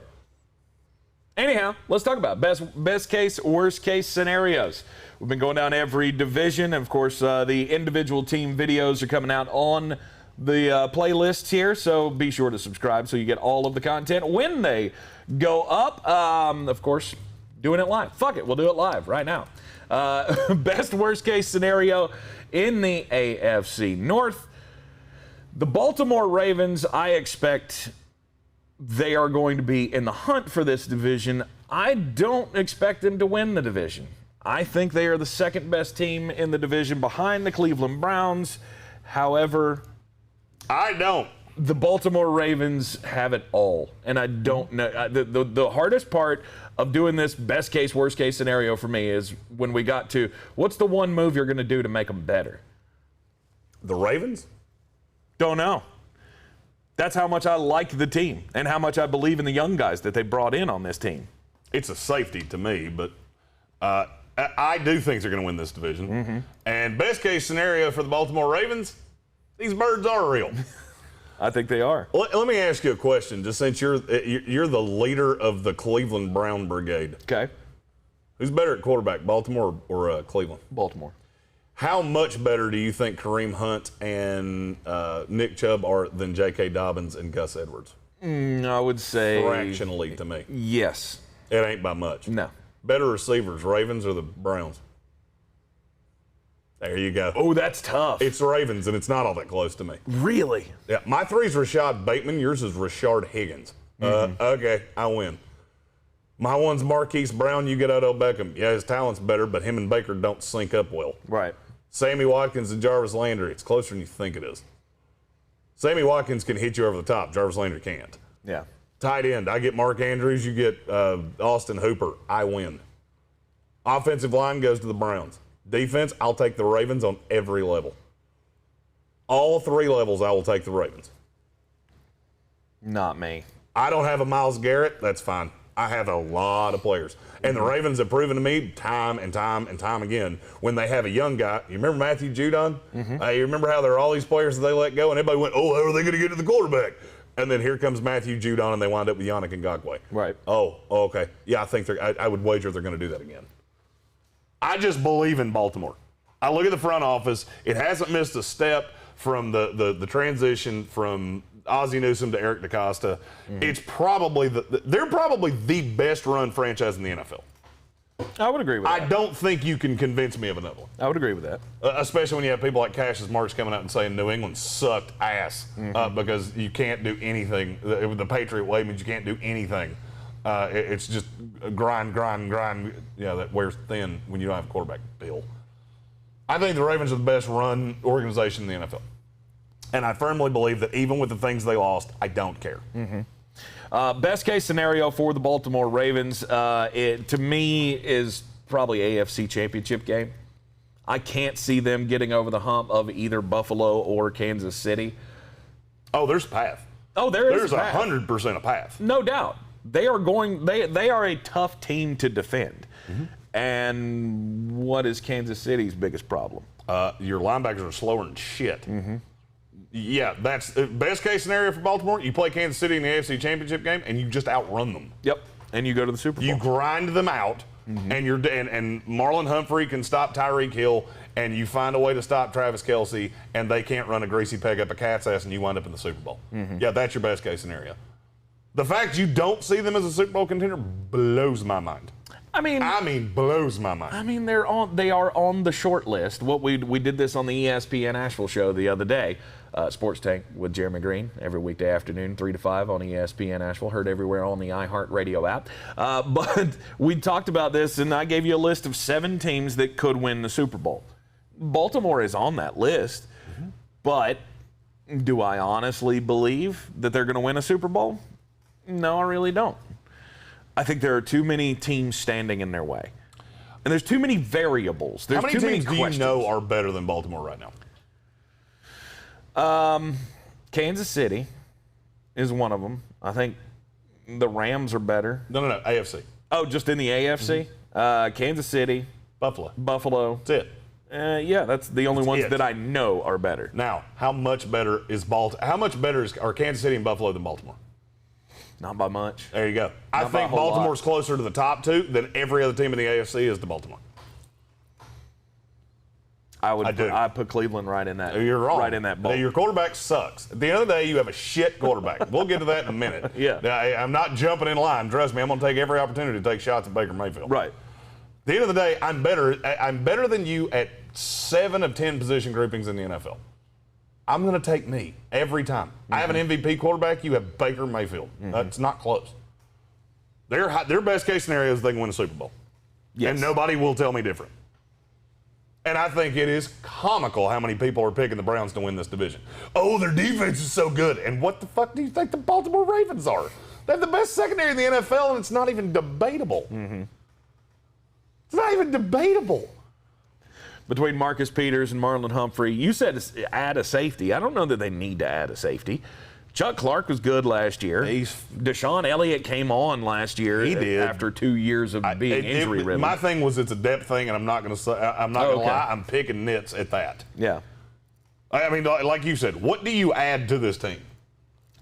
[SPEAKER 3] Anyhow, let's talk about best case, worst case scenarios. We've been going down every division. And of course, the individual team videos are coming out on the playlists here. So be sure to subscribe so you get all of the content when they go up. Of course, doing it live. Fuck it, we'll do it live right now. Best worst case scenario in the AFC North. The Baltimore Ravens, I expect they are going to be in the hunt for this division. I don't expect them to win the division. I think they are the second best team in the division behind the Cleveland Browns. However,
[SPEAKER 4] I don't.
[SPEAKER 3] The Baltimore Ravens have it all. And I don't know. The hardest part of doing this best case, worst case scenario for me is when we got to what's the one move you're going to do to make them better?
[SPEAKER 4] The Ravens?
[SPEAKER 3] Don't know. That's how much I like the team and how much I believe in the young guys that they brought in on this team.
[SPEAKER 4] It's a safety to me, but I do think they're going to win this division. And best case scenario for the Baltimore Ravens, these birds are real.
[SPEAKER 3] I think they are.
[SPEAKER 4] Let me ask you a question, just since you're the leader of the Cleveland Brown Brigade.
[SPEAKER 3] Okay.
[SPEAKER 4] Who's better at quarterback, Baltimore or Cleveland?
[SPEAKER 3] Baltimore.
[SPEAKER 4] How much better do you think Kareem Hunt and Nick Chubb are than J.K. Dobbins and Gus Edwards?
[SPEAKER 3] I would say
[SPEAKER 4] Fractionally to me.
[SPEAKER 3] yes.
[SPEAKER 4] It ain't by much.
[SPEAKER 3] No.
[SPEAKER 4] Better receivers, Ravens or the Browns? There you go.
[SPEAKER 3] Oh, that's tough.
[SPEAKER 4] It's Ravens, and it's not all that close to me.
[SPEAKER 3] Really?
[SPEAKER 4] Yeah, my 3 is Rashad Bateman. Yours is Rashard Higgins. Okay, I win. My 1's Marquise Brown. You get Odell Beckham. Yeah, his talent's better, but him and Baker don't sync up well.
[SPEAKER 3] Right.
[SPEAKER 4] Sammy Watkins and Jarvis Landry. It's closer than you think it is. Sammy Watkins can hit you over the top. Jarvis Landry can't.
[SPEAKER 3] Yeah.
[SPEAKER 4] Tight end. I get Mark Andrews. You get Austin Hooper. I win. Offensive line goes to the Browns. Defense, I'll take the Ravens on every level. All 3 levels, I will take the Ravens.
[SPEAKER 3] Not me.
[SPEAKER 4] I don't have a Myles Garrett. That's fine. I have a lot of players. And the Ravens have proven to me time and time and time again when they have a young guy. You remember Matthew Judon? You remember how there are all these players that they let go and everybody went, oh, how are they going to get to the quarterback? And then here comes Matthew Judon and they wind up with Yannick Ngakoue.
[SPEAKER 3] Right.
[SPEAKER 4] Oh, okay. Yeah, I think I would wager they're going to do that again. I just believe in Baltimore. I look at the front office. It hasn't missed a step from the transition from Ozzie Newsome to Eric DeCosta. It's probably they're probably the best run franchise in the NFL.
[SPEAKER 3] I would agree with that.
[SPEAKER 4] I don't think you can convince me of another one.
[SPEAKER 3] I would agree with that.
[SPEAKER 4] Especially when you have people like Cassius Marks coming out and saying New England sucked ass because you can't do anything. The Patriot way means you can't do anything. It's just grind, that wears thin when you don't have a quarterback, Bill. I think the Ravens are the best run organization in the NFL. And I firmly believe that even with the things they lost, I don't care.
[SPEAKER 3] Best case scenario for the Baltimore Ravens, to me, is probably AFC Championship game. I can't see them getting over the hump of either Buffalo or Kansas City.
[SPEAKER 4] Oh, there's a path.
[SPEAKER 3] Oh, there's
[SPEAKER 4] a 100% a path.
[SPEAKER 3] No doubt. They are a tough team to defend. And what is Kansas City's biggest problem?
[SPEAKER 4] Your linebackers are slower than shit. Yeah, that's best case scenario for Baltimore. You play Kansas City in the AFC Championship game, and you just outrun them.
[SPEAKER 3] Yep, and you go to the Super Bowl.
[SPEAKER 4] You grind them out, and and Marlon Humphrey can stop Tyreek Hill, and you find a way to stop Travis Kelce, and they can't run a greasy peg up a cat's ass, and you wind up in the Super Bowl. Yeah, that's your best case scenario. The fact you don't see them as a Super Bowl contender blows my mind. I mean, blows my mind.
[SPEAKER 3] I mean, they are on the short list. We did this on the ESPN Asheville show the other day. Sports Tank with Jeremy Greene every weekday afternoon, 3 to 5 on ESPN Asheville. Heard everywhere on the iHeartRadio app. But we talked about this, and I gave you a list of 7 teams that could win the Super Bowl. Baltimore is on that list, but do I honestly believe that they're going to win a Super Bowl? No, I really don't. I think there are too many teams standing in their way. And there's too many variables. There's
[SPEAKER 4] How many
[SPEAKER 3] too
[SPEAKER 4] teams
[SPEAKER 3] many
[SPEAKER 4] do
[SPEAKER 3] questions.
[SPEAKER 4] you know are better than Baltimore right now?
[SPEAKER 3] Kansas City is one of them. I think the Rams are better.
[SPEAKER 4] No, AFC.
[SPEAKER 3] Oh, just in the AFC? Kansas City.
[SPEAKER 4] Buffalo. That's it.
[SPEAKER 3] Yeah, that's the only ones that I know are better.
[SPEAKER 4] Now, how much better is are Kansas City and Buffalo than Baltimore?
[SPEAKER 3] Not by much.
[SPEAKER 4] There you go. I think Baltimore's closer to the top 2 than every other team in the AFC is to Baltimore.
[SPEAKER 3] I put Cleveland right in that.
[SPEAKER 4] You're wrong.
[SPEAKER 3] Right in that bowl.
[SPEAKER 4] Your quarterback sucks. At the end of the day, you have a shit quarterback. We'll get to that in a minute.
[SPEAKER 3] Yeah.
[SPEAKER 4] I'm not jumping in line. Trust me, I'm going to take every opportunity to take shots at Baker Mayfield.
[SPEAKER 3] Right.
[SPEAKER 4] At the end of the day, I'm better than you at 7 of 10 position groupings in the NFL. I'm going to take me every time. I have an MVP quarterback. You have Baker Mayfield. It's not close. Their best case scenario is they can win a Super Bowl. Yes. And nobody will tell me different. And I think it is comical how many people are picking the Browns to win this division. Oh, their defense is so good. And what the fuck do you think the Baltimore Ravens are? They have the best secondary in the NFL, and it's not even debatable. It's not even debatable.
[SPEAKER 3] Between Marcus Peters and Marlon Humphrey, you said add a safety. I don't know that they need to add a safety. Chuck Clark was good last year. Deshaun Elliott came on last year.
[SPEAKER 4] He did.
[SPEAKER 3] After 2 years of being injury-ridden.
[SPEAKER 4] My thing was it's a depth thing, and I'm not going to lie. I'm picking nits at that.
[SPEAKER 3] Yeah.
[SPEAKER 4] I mean, like you said, what do you add to this team?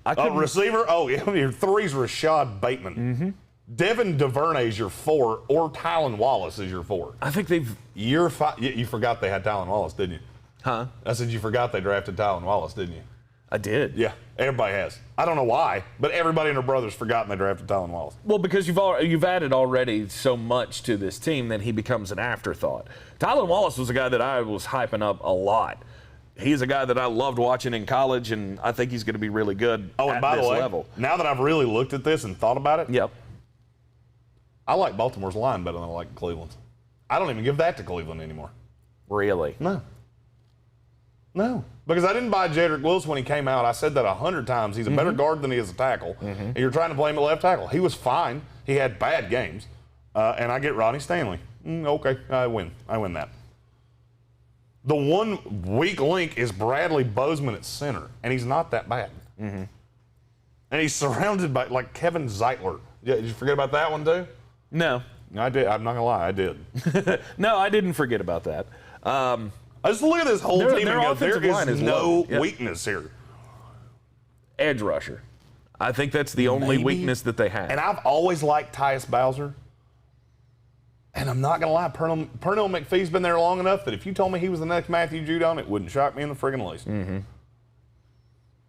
[SPEAKER 4] A receiver? Oh, your 3's Rashad Bateman. Devin DuVernay's your 4, or Tylan Wallace is your 4.
[SPEAKER 3] I think they've...
[SPEAKER 4] You forgot they had Tylan Wallace, didn't you?
[SPEAKER 3] Huh?
[SPEAKER 4] I said you forgot they drafted Tylan Wallace, didn't you?
[SPEAKER 3] I did.
[SPEAKER 4] Yeah, everybody has. I don't know why, but everybody and their brother's forgotten they drafted Tylan Wallace.
[SPEAKER 3] Well, because you've added already so much to this team that he becomes an afterthought. Tylan Wallace was a guy that I was hyping up a lot. He's a guy that I loved watching in college, and I think he's going to be really good
[SPEAKER 4] and by
[SPEAKER 3] this
[SPEAKER 4] the way,
[SPEAKER 3] level.
[SPEAKER 4] Now that I've really looked at this and thought about it,
[SPEAKER 3] Yep.
[SPEAKER 4] I like Baltimore's line better than I like Cleveland's. I don't even give that to Cleveland anymore.
[SPEAKER 3] Really?
[SPEAKER 4] No. Because I didn't buy Jedrick Wills when he came out. I said that 100 times. He's a better guard than he is a tackle. And you're trying to play him at left tackle. He was fine. He had bad games. And I get Ronnie Stanley. Okay, I win that. The one weak link is Bradley Bozeman at center, and he's not that bad. And he's surrounded by, like, Kevin Zeitler. Did you forget about that one, too?
[SPEAKER 3] No.
[SPEAKER 4] I did. I'm not going to lie. I did.
[SPEAKER 3] No, I didn't forget about that.
[SPEAKER 4] I just look at this whole team and go, there is no
[SPEAKER 3] Yep.
[SPEAKER 4] weakness here.
[SPEAKER 3] Edge rusher. I think that's the only weakness that they have.
[SPEAKER 4] And I've always liked Tyus Bowser. And I'm not going to lie, Pernell McPhee's been there long enough that if you told me he was the next Matthew Judon, it wouldn't shock me in the friggin' least.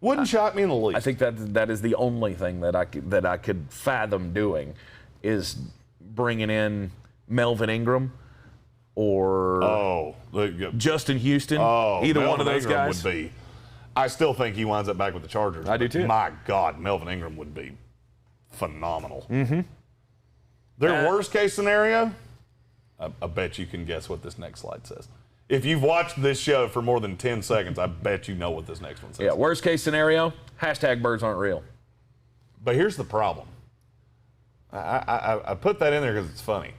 [SPEAKER 4] Wouldn't shock me in the least.
[SPEAKER 3] I think that is the only thing that I could fathom doing is bringing in Melvin Ingram or Justin Houston. Either
[SPEAKER 4] Melvin
[SPEAKER 3] one of those
[SPEAKER 4] Ingram
[SPEAKER 3] guys
[SPEAKER 4] would be. I still think he winds up back with the Chargers.
[SPEAKER 3] I do too.
[SPEAKER 4] My God, Melvin Ingram would be phenomenal. Their worst case scenario, I bet you can guess what this next slide says. If you've watched this show for more than 10 seconds, I bet you know what this next one says.
[SPEAKER 3] Yeah, worst case scenario, #birds aren't real.
[SPEAKER 4] But here's the problem. I put that in there because it's funny.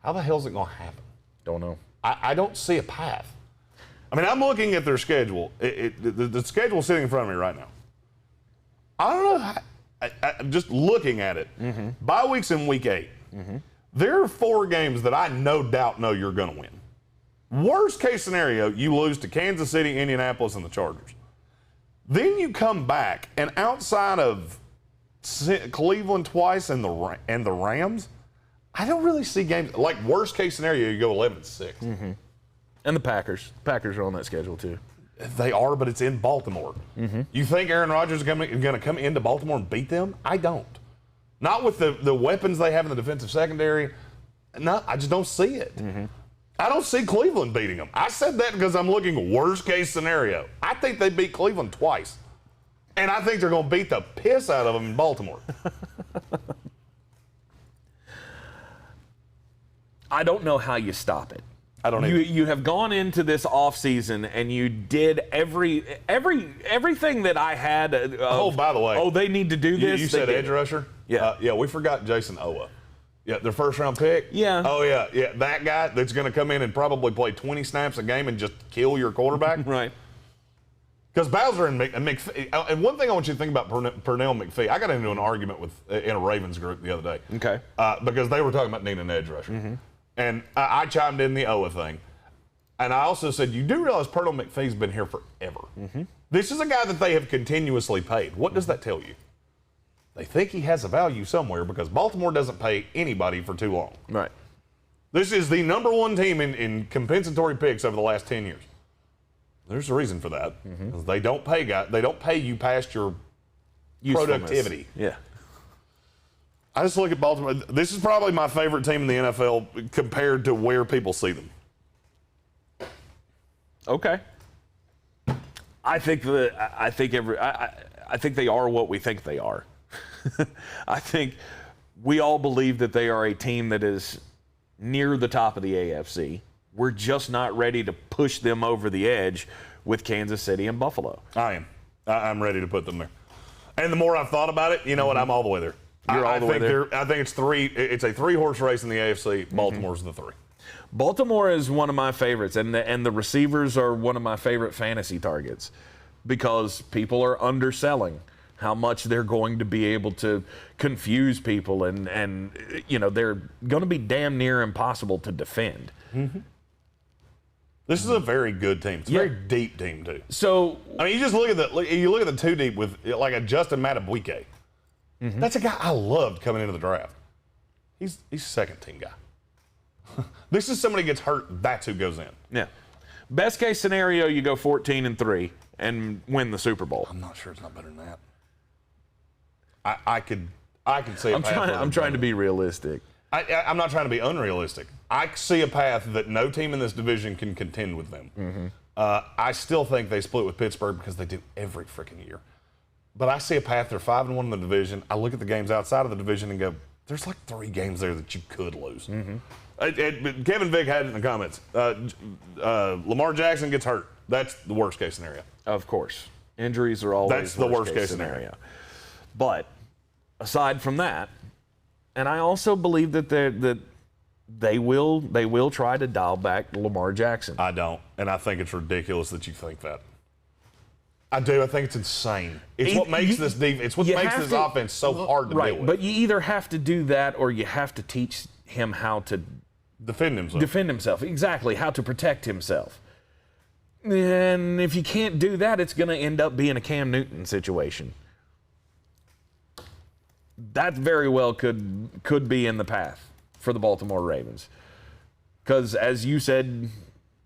[SPEAKER 4] How the hell is it going to happen?
[SPEAKER 3] Don't know.
[SPEAKER 4] I don't see a path. I mean, I'm looking at their schedule. The schedule's sitting in front of me right now. I don't know. I'm just looking at it. Bye weeks in week 8. There are 4 games that I no doubt know you're going to win. Worst case scenario, you lose to Kansas City, Indianapolis, and the Chargers. Then you come back, and outside of Cleveland twice and the Rams, I don't really see games. Like, worst case scenario, you go 11-6.
[SPEAKER 3] And the Packers. Packers are on that schedule too.
[SPEAKER 4] They are, but it's in Baltimore. You think Aaron Rodgers is going to come into Baltimore and beat them? I don't. Not with the weapons they have in the defensive secondary. No, I just don't see it. I don't see Cleveland beating them. I said that because I'm looking worst case scenario. I think they beat Cleveland twice. And I think they're going to beat the piss out of them in Baltimore.
[SPEAKER 3] I don't know how you stop it.
[SPEAKER 4] I don't either.
[SPEAKER 3] You have gone into this offseason and you did everything that I had.
[SPEAKER 4] By the way.
[SPEAKER 3] They need to do this.
[SPEAKER 4] You said edge rusher?
[SPEAKER 3] Yeah.
[SPEAKER 4] Yeah, we forgot Jason Owa. Yeah, their first round pick.
[SPEAKER 3] Yeah.
[SPEAKER 4] Oh, yeah. Yeah, that guy that's going to come in and probably play 20 snaps a game and just kill your quarterback.
[SPEAKER 3] Right.
[SPEAKER 4] Because Bowser and McPhee, and one thing I want you to think about Pernell McPhee, I got into an argument in a Ravens group the other day.
[SPEAKER 3] Okay.
[SPEAKER 4] Because they were talking about needing an edge rusher. And I chimed in the Owa thing. And I also said, you do realize Pernell McPhee's been here forever. This is a guy that they have continuously paid. What does that tell you? They think he has a value somewhere because Baltimore doesn't pay anybody for too long.
[SPEAKER 3] Right.
[SPEAKER 4] This is the #1 team in compensatory picks over the last 10 years. There's a reason for that. They don't pay guys. They don't pay you past your productivity.
[SPEAKER 3] Yeah.
[SPEAKER 4] I just look at Baltimore. This is probably my favorite team in the NFL compared to where people see them.
[SPEAKER 3] Okay. I think they are what we think they are. I think we all believe that they are a team that is near the top of the AFC. We're just not ready to push them over the edge with Kansas City and Buffalo.
[SPEAKER 4] I am. I'm ready to put them there. And the more I've thought about it, you know what? I'm all the way there.
[SPEAKER 3] You're all the way there?
[SPEAKER 4] I think it's a 3-horse race in the AFC. Baltimore's the 3.
[SPEAKER 3] Baltimore is one of my favorites, and the receivers are one of my favorite fantasy targets because people are underselling how much they're going to be able to confuse people, and you know, they're going to be damn near impossible to defend.
[SPEAKER 4] This is a very good team. It's a very deep team too.
[SPEAKER 3] So
[SPEAKER 4] I mean, you just look at the 2 deep with like a Justin Madubuike. That's a guy I loved coming into the draft. He's a second team guy. This is somebody gets hurt. That's who goes in.
[SPEAKER 3] yeah, best case scenario, you go 14-3, and win the Super Bowl.
[SPEAKER 4] I'm not sure it's not better than that. I could see a path.
[SPEAKER 3] I'm trying to be realistic.
[SPEAKER 4] I'm not trying to be unrealistic. I see a path that no team in this division can contend with them.
[SPEAKER 3] Mm-hmm.
[SPEAKER 4] I still think they split with Pittsburgh because they do every freaking year. But I see a path. They're 5-1 in the division. I look at the games outside of the division and go, there's like 3 games there that you could lose. Mm-hmm. Kevin Vick had it in the comments. Lamar Jackson gets hurt. That's the worst case scenario.
[SPEAKER 3] Of course. Injuries are always
[SPEAKER 4] That's the worst case scenario.
[SPEAKER 3] But aside from that, and I also believe that they will try to dial back Lamar Jackson.
[SPEAKER 4] I don't, and I think it's ridiculous that you think that. I do. I think it's insane. It's what makes this offense so hard to deal with.
[SPEAKER 3] But you either have to do that or you have to teach him how to
[SPEAKER 4] defend himself.
[SPEAKER 3] Exactly, how to protect himself. And if you can't do that, it's going to end up being a Cam Newton situation. That very well could be in the path for the Baltimore Ravens. Because as you said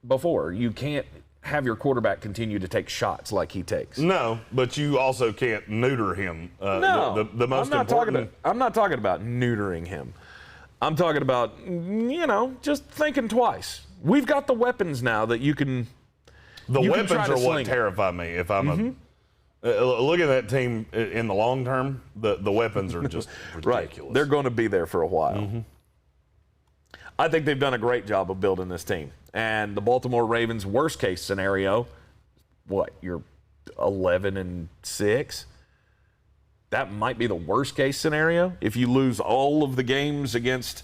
[SPEAKER 3] before, you can't have your quarterback continue to take shots like he takes.
[SPEAKER 4] No, but you also can't neuter him.
[SPEAKER 3] No,
[SPEAKER 4] the most important.
[SPEAKER 3] I'm not talking about neutering him. I'm talking about, just thinking twice. We've got the weapons now that you can.
[SPEAKER 4] The weapons are what terrify me. If I'm look at that team in the long term, the weapons are just ridiculous.
[SPEAKER 3] Right. They're going to be there for a while. Mm-hmm. I think they've done a great job of building this team. And the Baltimore Ravens' worst case scenario, you're 11-6? That might be the worst case scenario. If you lose all of the games against,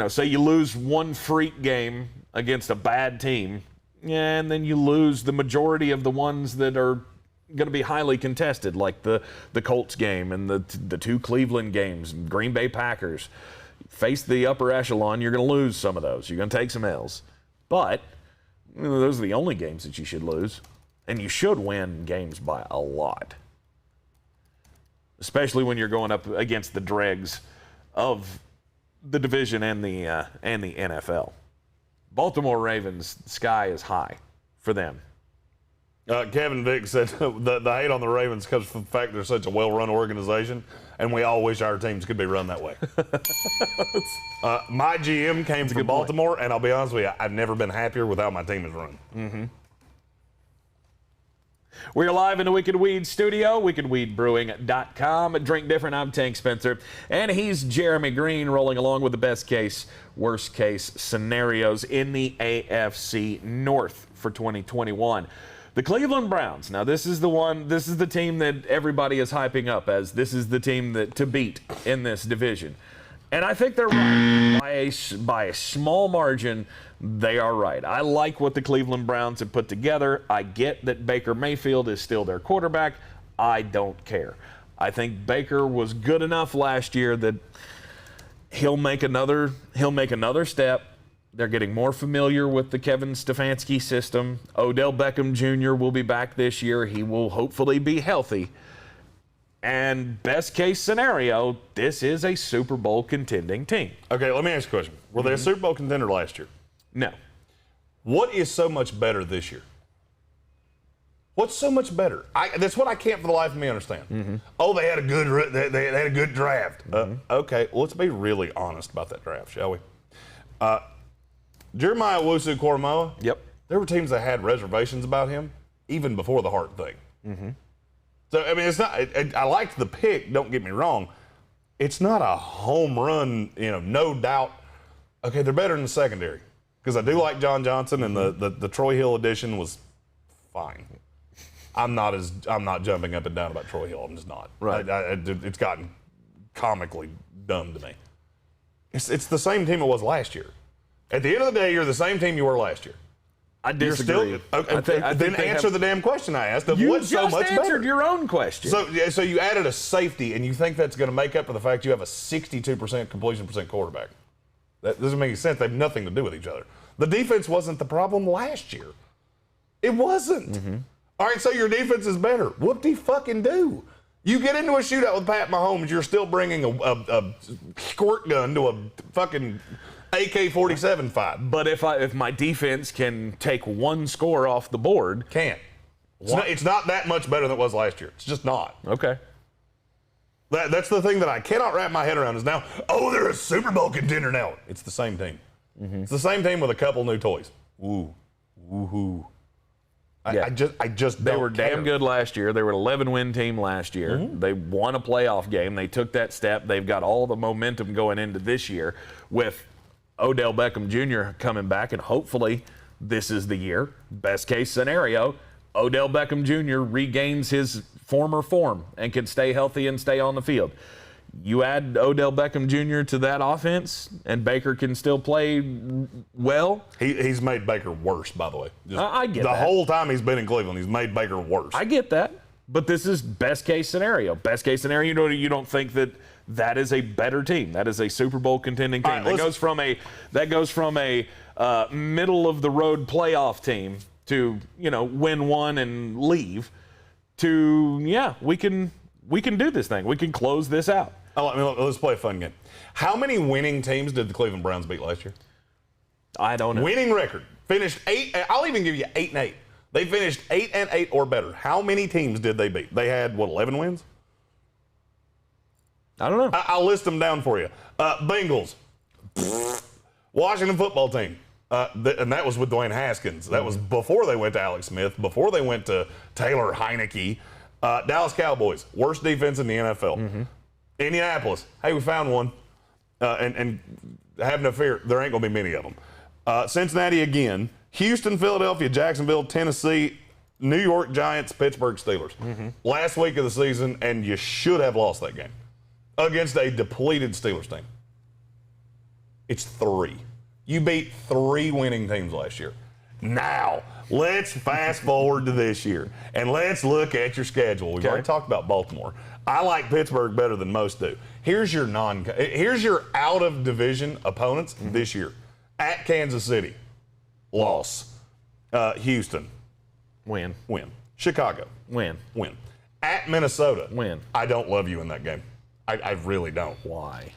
[SPEAKER 3] say you lose one freak game against a bad team, and then you lose the majority of the ones that are going to be highly contested, like the Colts game and the 2 Cleveland games, Green Bay Packers. Face the upper echelon, you're going to lose some of those. You're going to take some L's. But those are the only games that you should lose. And you should win games by a lot. Especially when you're going up against the dregs of the division and the NFL. Baltimore Ravens, sky is high for them.
[SPEAKER 4] Kevin Vick said the hate on the Ravens comes from the fact they're such a well-run organization, and we all wish our teams could be run that way. My GM came from Baltimore, and I'll be honest with you, I've never been happier with how my team is run.
[SPEAKER 3] Mm-hmm. We're live in the Wicked Weed studio, wickedweedbrewing.com. Drink different. I'm Tank Spencer, and he's Jeremy Greene, rolling along with the best case, worst case scenarios in the AFC North for 2021. The Cleveland Browns. Now, this is the team that everybody is hyping up as this is the team to beat in this division. And I think they're right. By a small margin, they are right. I like what the Cleveland Browns have put together. I get that Baker Mayfield is still their quarterback. I don't care. I think Baker was good enough last year that he'll make another step. They're getting more familiar with the Kevin Stefanski system. Odell Beckham Jr. will be back this year. He will hopefully be healthy. And best case scenario, this is a Super Bowl contending team.
[SPEAKER 4] Okay, let me ask you a question. Were they a Super Bowl contender last year?
[SPEAKER 3] No.
[SPEAKER 4] What is so much better this year? What's so much better? That's what I can't for the life of me understand. Mm-hmm. Oh, they had a good draft. Mm-hmm. Okay, well, let's be really honest about that draft, shall we? Jeremiah Owusu-Koramoah.
[SPEAKER 3] Yep.
[SPEAKER 4] There were teams that had reservations about him even before the Hart thing. Mm-hmm. So I mean, it's not. I liked the pick. Don't get me wrong. It's not a home run. No doubt. Okay, they're better in the secondary because I do like John Johnson, and the Troy Hill addition was fine. I'm not jumping up and down about Troy Hill. I'm just not.
[SPEAKER 3] Right.
[SPEAKER 4] It's gotten comically dumb to me. It's the same team it was last year. At the end of the day, you're the same team you were last year.
[SPEAKER 3] I disagree.
[SPEAKER 4] Then answer the damn question I asked of what's so much better.
[SPEAKER 3] You just answered your own question.
[SPEAKER 4] So you added a safety, and you think that's going to make up for the fact you have a 62% completion percent quarterback. That doesn't make any sense. They have nothing to do with each other. The defense wasn't the problem last year. It wasn't. Mm-hmm. All right, so your defense is better. Whoop-de-fucking-do. You get into a shootout with Pat Mahomes, you're still bringing a squirt gun to a fucking AK-47 fight.
[SPEAKER 3] But if my defense can take one score off the board,
[SPEAKER 4] can't. It's not that much better than it was last year. It's just not.
[SPEAKER 3] Okay.
[SPEAKER 4] That's the thing that I cannot wrap my head around is now, they're a Super Bowl contender now. It's the same team. It's the same team with a couple new toys. Ooh. Woohoo.
[SPEAKER 3] Yeah.
[SPEAKER 4] I just
[SPEAKER 3] They
[SPEAKER 4] don't
[SPEAKER 3] were
[SPEAKER 4] care.
[SPEAKER 3] damn good last year. They were an 11-win team last year. They won a playoff game. They took that step. They've got all the momentum going into this year with Odell Beckham Jr. coming back, and hopefully this is the year. Best case scenario, Odell Beckham Jr. regains his former form and can stay healthy and stay on the field. You add Odell Beckham Jr. to that offense, and Baker can still play well.
[SPEAKER 4] He's made Baker worse, by the way.
[SPEAKER 3] I get
[SPEAKER 4] the
[SPEAKER 3] that.
[SPEAKER 4] whole time he's been in Cleveland, he's made Baker worse.
[SPEAKER 3] I get that, but this is best case scenario. Best case scenario, you don't think that is a better team. That is a Super Bowl contending team.
[SPEAKER 4] Right,
[SPEAKER 3] that goes from a middle of the road playoff team to win one and leave to we can do this thing. We can close this out.
[SPEAKER 4] Let's play a fun game. How many winning teams did the Cleveland Browns beat last year?
[SPEAKER 3] I don't know.
[SPEAKER 4] Winning record. Finished 8. I'll even give you 8-8. They finished 8-8 or better. How many teams did they beat? They had 11 wins?
[SPEAKER 3] I don't know.
[SPEAKER 4] I'll list them down for you. Bengals. Washington football team. And that was with Dwayne Haskins. That was before they went to Alex Smith, before they went to Taylor Heineke. Dallas Cowboys, worst defense in the NFL. Indianapolis, hey, we found one. And have no fear, there ain't going to be many of them. Cincinnati again. Houston, Philadelphia, Jacksonville, Tennessee, New York Giants, Pittsburgh Steelers. Last week of the season, and you should have lost that game against a depleted Steelers team. It's 3. You beat 3 winning teams last year. Now, let's fast forward to this year, and let's look at your schedule. We've already talked about Baltimore. I like Pittsburgh better than most do. Here's your out-of-division opponents this year. At Kansas City, loss. Houston,
[SPEAKER 3] Win.
[SPEAKER 4] Chicago,
[SPEAKER 3] Win.
[SPEAKER 4] At Minnesota,
[SPEAKER 3] Win.
[SPEAKER 4] I don't love you in that game. I really don't.
[SPEAKER 3] Why?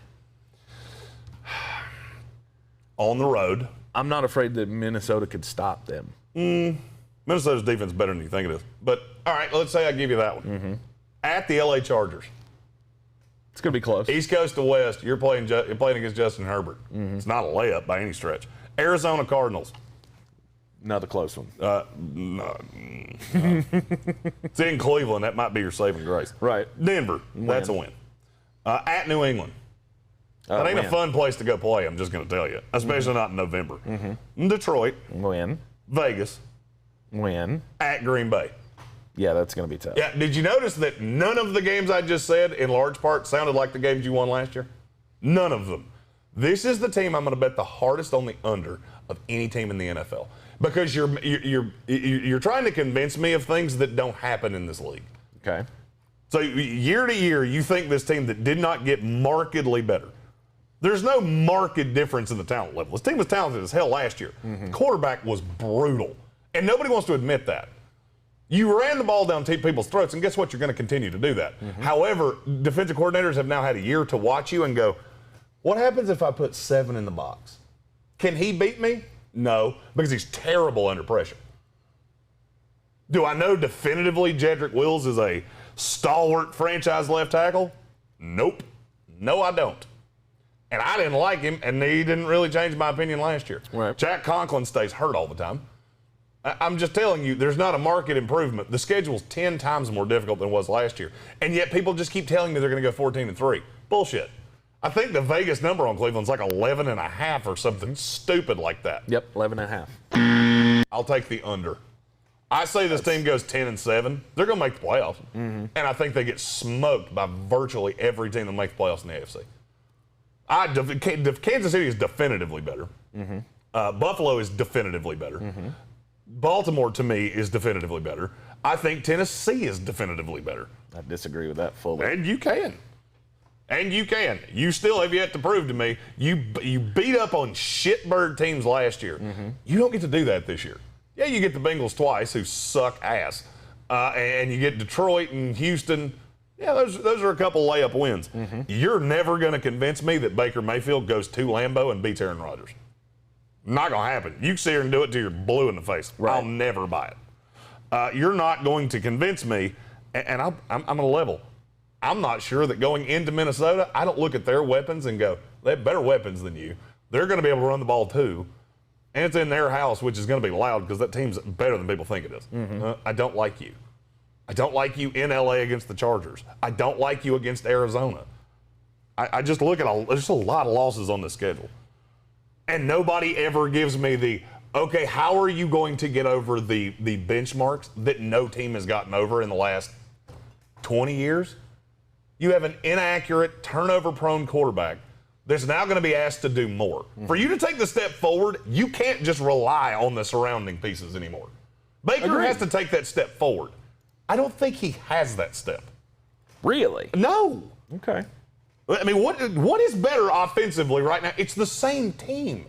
[SPEAKER 4] On the road.
[SPEAKER 3] I'm not afraid that Minnesota could stop them.
[SPEAKER 4] Minnesota's defense is better than you think it is. But, all right, let's say I give you that one. At the LA Chargers.
[SPEAKER 3] It's going to be close.
[SPEAKER 4] East Coast to West, you're playing against Justin Herbert. It's not a layup by any stretch. Arizona Cardinals.
[SPEAKER 3] Another close one.
[SPEAKER 4] No. It's in Cleveland. That might be your saving grace.
[SPEAKER 3] Right.
[SPEAKER 4] Denver. That's a win. At New England. That ain't a fun place to go play, I'm just going to tell you. Especially not in November. Detroit.
[SPEAKER 3] Win.
[SPEAKER 4] Vegas.
[SPEAKER 3] Win.
[SPEAKER 4] At Green Bay.
[SPEAKER 3] Yeah, that's going to be tough.
[SPEAKER 4] Yeah, did you notice that none of the games I just said, in large part, sounded like the games you won last year? None of them. This is the team I'm going to bet the hardest on the under of any team in the NFL, because you're trying to convince me of things that don't happen in this league.
[SPEAKER 3] Okay.
[SPEAKER 4] So year to year, you think this team that did not get markedly better. There's no marked difference in the talent level. This team was talented as hell last year. Quarterback was brutal, and nobody wants to admit that. You ran the ball down people's throats, and guess what? You're going to continue to do that. However, defensive coordinators have now had a year to watch you and go, what happens if I put 7 in the box? Can he beat me? No, because he's terrible under pressure. Do I know definitively Jedrick Wills is a stalwart franchise left tackle? Nope. No, I don't. And I didn't like him, and he didn't really change my opinion last year.
[SPEAKER 3] Right.
[SPEAKER 4] Jack Conklin stays hurt all the time. I'm just telling you, there's not a market improvement. The schedule's 10 times more difficult than it was last year. And yet people just keep telling me they're going to go 14-3. Bullshit. I think the Vegas number on Cleveland's like 11.5 or something stupid like that.
[SPEAKER 3] Yep, 11.5.
[SPEAKER 4] I'll take the under. I say this team goes 10-7. They're going to make the playoffs. And I think they get smoked by virtually every team that makes the playoffs in the AFC. Kansas City is definitively better. Buffalo is definitively better. Baltimore, to me, is definitively better. I think Tennessee is definitively better.
[SPEAKER 3] I disagree with that fully.
[SPEAKER 4] And you can. And you can. You still have yet to prove to me you beat up on shitbird teams last year. You don't get to do that this year. Yeah, you get the Bengals twice, who suck ass. And you get Detroit and Houston. Yeah, those are a couple layup wins. You're never going to convince me that Baker Mayfield goes to Lambeau and beats Aaron Rodgers. Not going to happen. You can sit here and do it till you're blue in the face.
[SPEAKER 3] Right.
[SPEAKER 4] I'll never buy it. You're not going to convince me, and I'm going to level. I'm not sure that going into Minnesota, I don't look at their weapons and go, they have better weapons than you. They're going to be able to run the ball too. And it's in their house, which is going to be loud because that team's better than people think it is. I don't like you. I don't like you in LA against the Chargers. I don't like you against Arizona. I just look at there's a lot of losses on the schedule. And nobody ever gives me the, okay, how are you going to get over the benchmarks that no team has gotten over in the last 20 years? You have an inaccurate, turnover-prone quarterback that's now going to be asked to do more. For you to take the step forward, you can't just rely on the surrounding pieces anymore. Baker has to take that step forward. I don't think he has that step.
[SPEAKER 3] Really?
[SPEAKER 4] No.
[SPEAKER 3] Okay.
[SPEAKER 4] I mean, what is better offensively right now? It's the same team.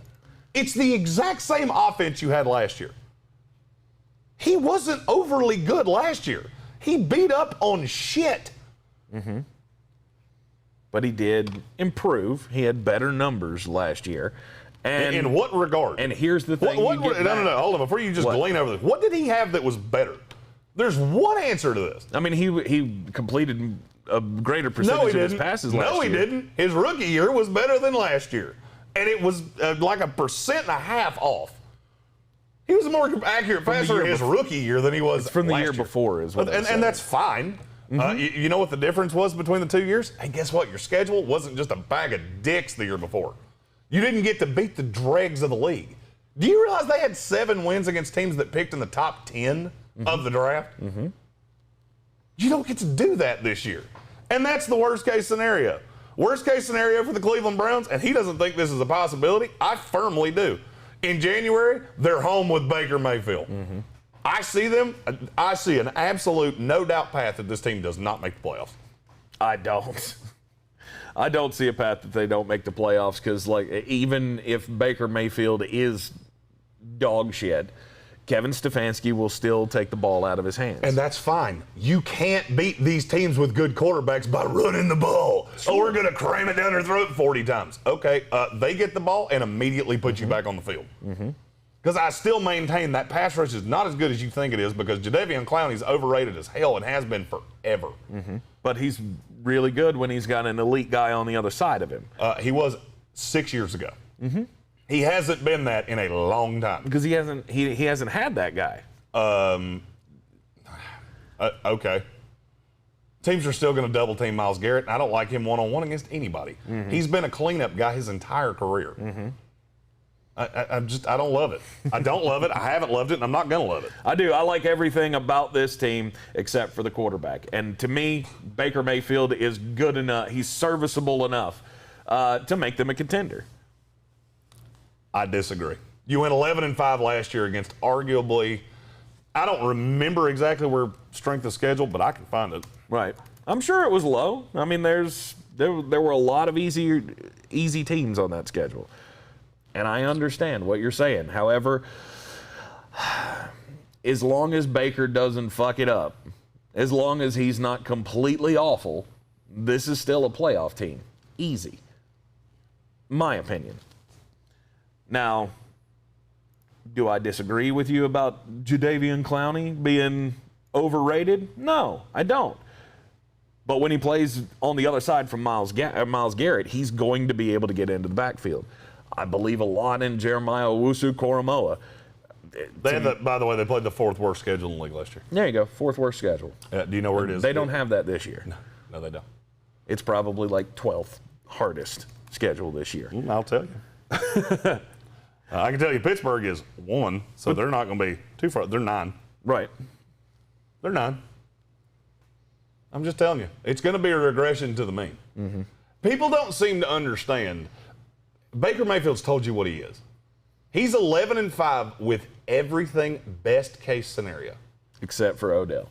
[SPEAKER 4] It's the exact same offense you had last year. He wasn't overly good last year. He beat up on shit.
[SPEAKER 3] But he did improve. He had better numbers last year. And
[SPEAKER 4] in what regard?
[SPEAKER 3] And here's the thing.
[SPEAKER 4] No, hold on. Before you just glean over this, what did he have that was better? There's one answer to this.
[SPEAKER 3] I mean, he completed a greater percentage of his passes last year.
[SPEAKER 4] No, he didn't. His rookie year was better than last year. And it was like 1.5% off. He was a more accurate passer in his rookie year than he was
[SPEAKER 3] it's from the
[SPEAKER 4] last
[SPEAKER 3] year before, is what
[SPEAKER 4] and that's fine. You know what the difference was between the 2 years? And guess what? Your schedule wasn't just a bag of dicks the year before. You didn't get to beat the dregs of the league. Do you realize they had 7 wins against teams that picked in the top 10 of the draft? You don't get to do that this year. And that's the worst case scenario. Worst case scenario for the Cleveland Browns, and he doesn't think this is a possibility. I firmly do. In January, they're home with Baker Mayfield. I see an absolute no doubt path that this team does not make the playoffs.
[SPEAKER 3] I don't. I don't see a path that they don't make the playoffs because, like, even if Baker Mayfield is dog shit, Kevin Stefanski will still take the ball out of his hands.
[SPEAKER 4] And that's fine. You can't beat these teams with good quarterbacks by running the ball. Sure. Oh, we're going to cram it down their throat 40 times. Okay, they get the ball and immediately put you back on the field. Because I still maintain that pass rush is not as good as you think it is because Jadeveon Clowney's overrated as hell and has been forever.
[SPEAKER 3] But he's really good when he's got an elite guy on the other side of him.
[SPEAKER 4] He was 6 years ago. He hasn't been that in a long time.
[SPEAKER 3] Because he hasn't had that guy.
[SPEAKER 4] Okay. Teams are still going to double team Myles Garrett, and I don't like him one-on-one against anybody. He's been a cleanup guy his entire career. I don't love it. I don't love it. I haven't loved it, and I'm not going to love it.
[SPEAKER 3] I do. I like everything about this team except for the quarterback. And to me, Baker Mayfield is good enough. He's serviceable enough to make them a contender.
[SPEAKER 4] I disagree. You went 11-5 last year against arguably, I don't remember exactly where strength of schedule, but I can find it.
[SPEAKER 3] Right. I'm sure it was low. I mean, there were a lot of easy teams on that schedule. And I understand what you're saying. However, as long as Baker doesn't fuck it up, as long as he's not completely awful, this is still a playoff team. Easy. My opinion. Now, do I disagree with you about Jadeveon Clowney being overrated? No, I don't. But when he plays on the other side from Myles Garrett, he's going to be able to get into the backfield. I believe a lot in Jeremiah Owusu-Koramoah.
[SPEAKER 4] By the way, they played the 4th worst schedule in the league last year.
[SPEAKER 3] There you go, 4th worst schedule.
[SPEAKER 4] Do you know where it is?
[SPEAKER 3] They don't have that this year.
[SPEAKER 4] No, they don't.
[SPEAKER 3] It's probably like 12th hardest schedule this year.
[SPEAKER 4] I'll tell you. I can tell you Pittsburgh is 1, so they're not going to be too far. They're 9.
[SPEAKER 3] Right.
[SPEAKER 4] They're 9. I'm just telling you. It's going to be a regression to the mean. People don't seem to understand. Baker Mayfield's told you what he is. He's 11-5 with everything best case scenario.
[SPEAKER 3] Except for Odell.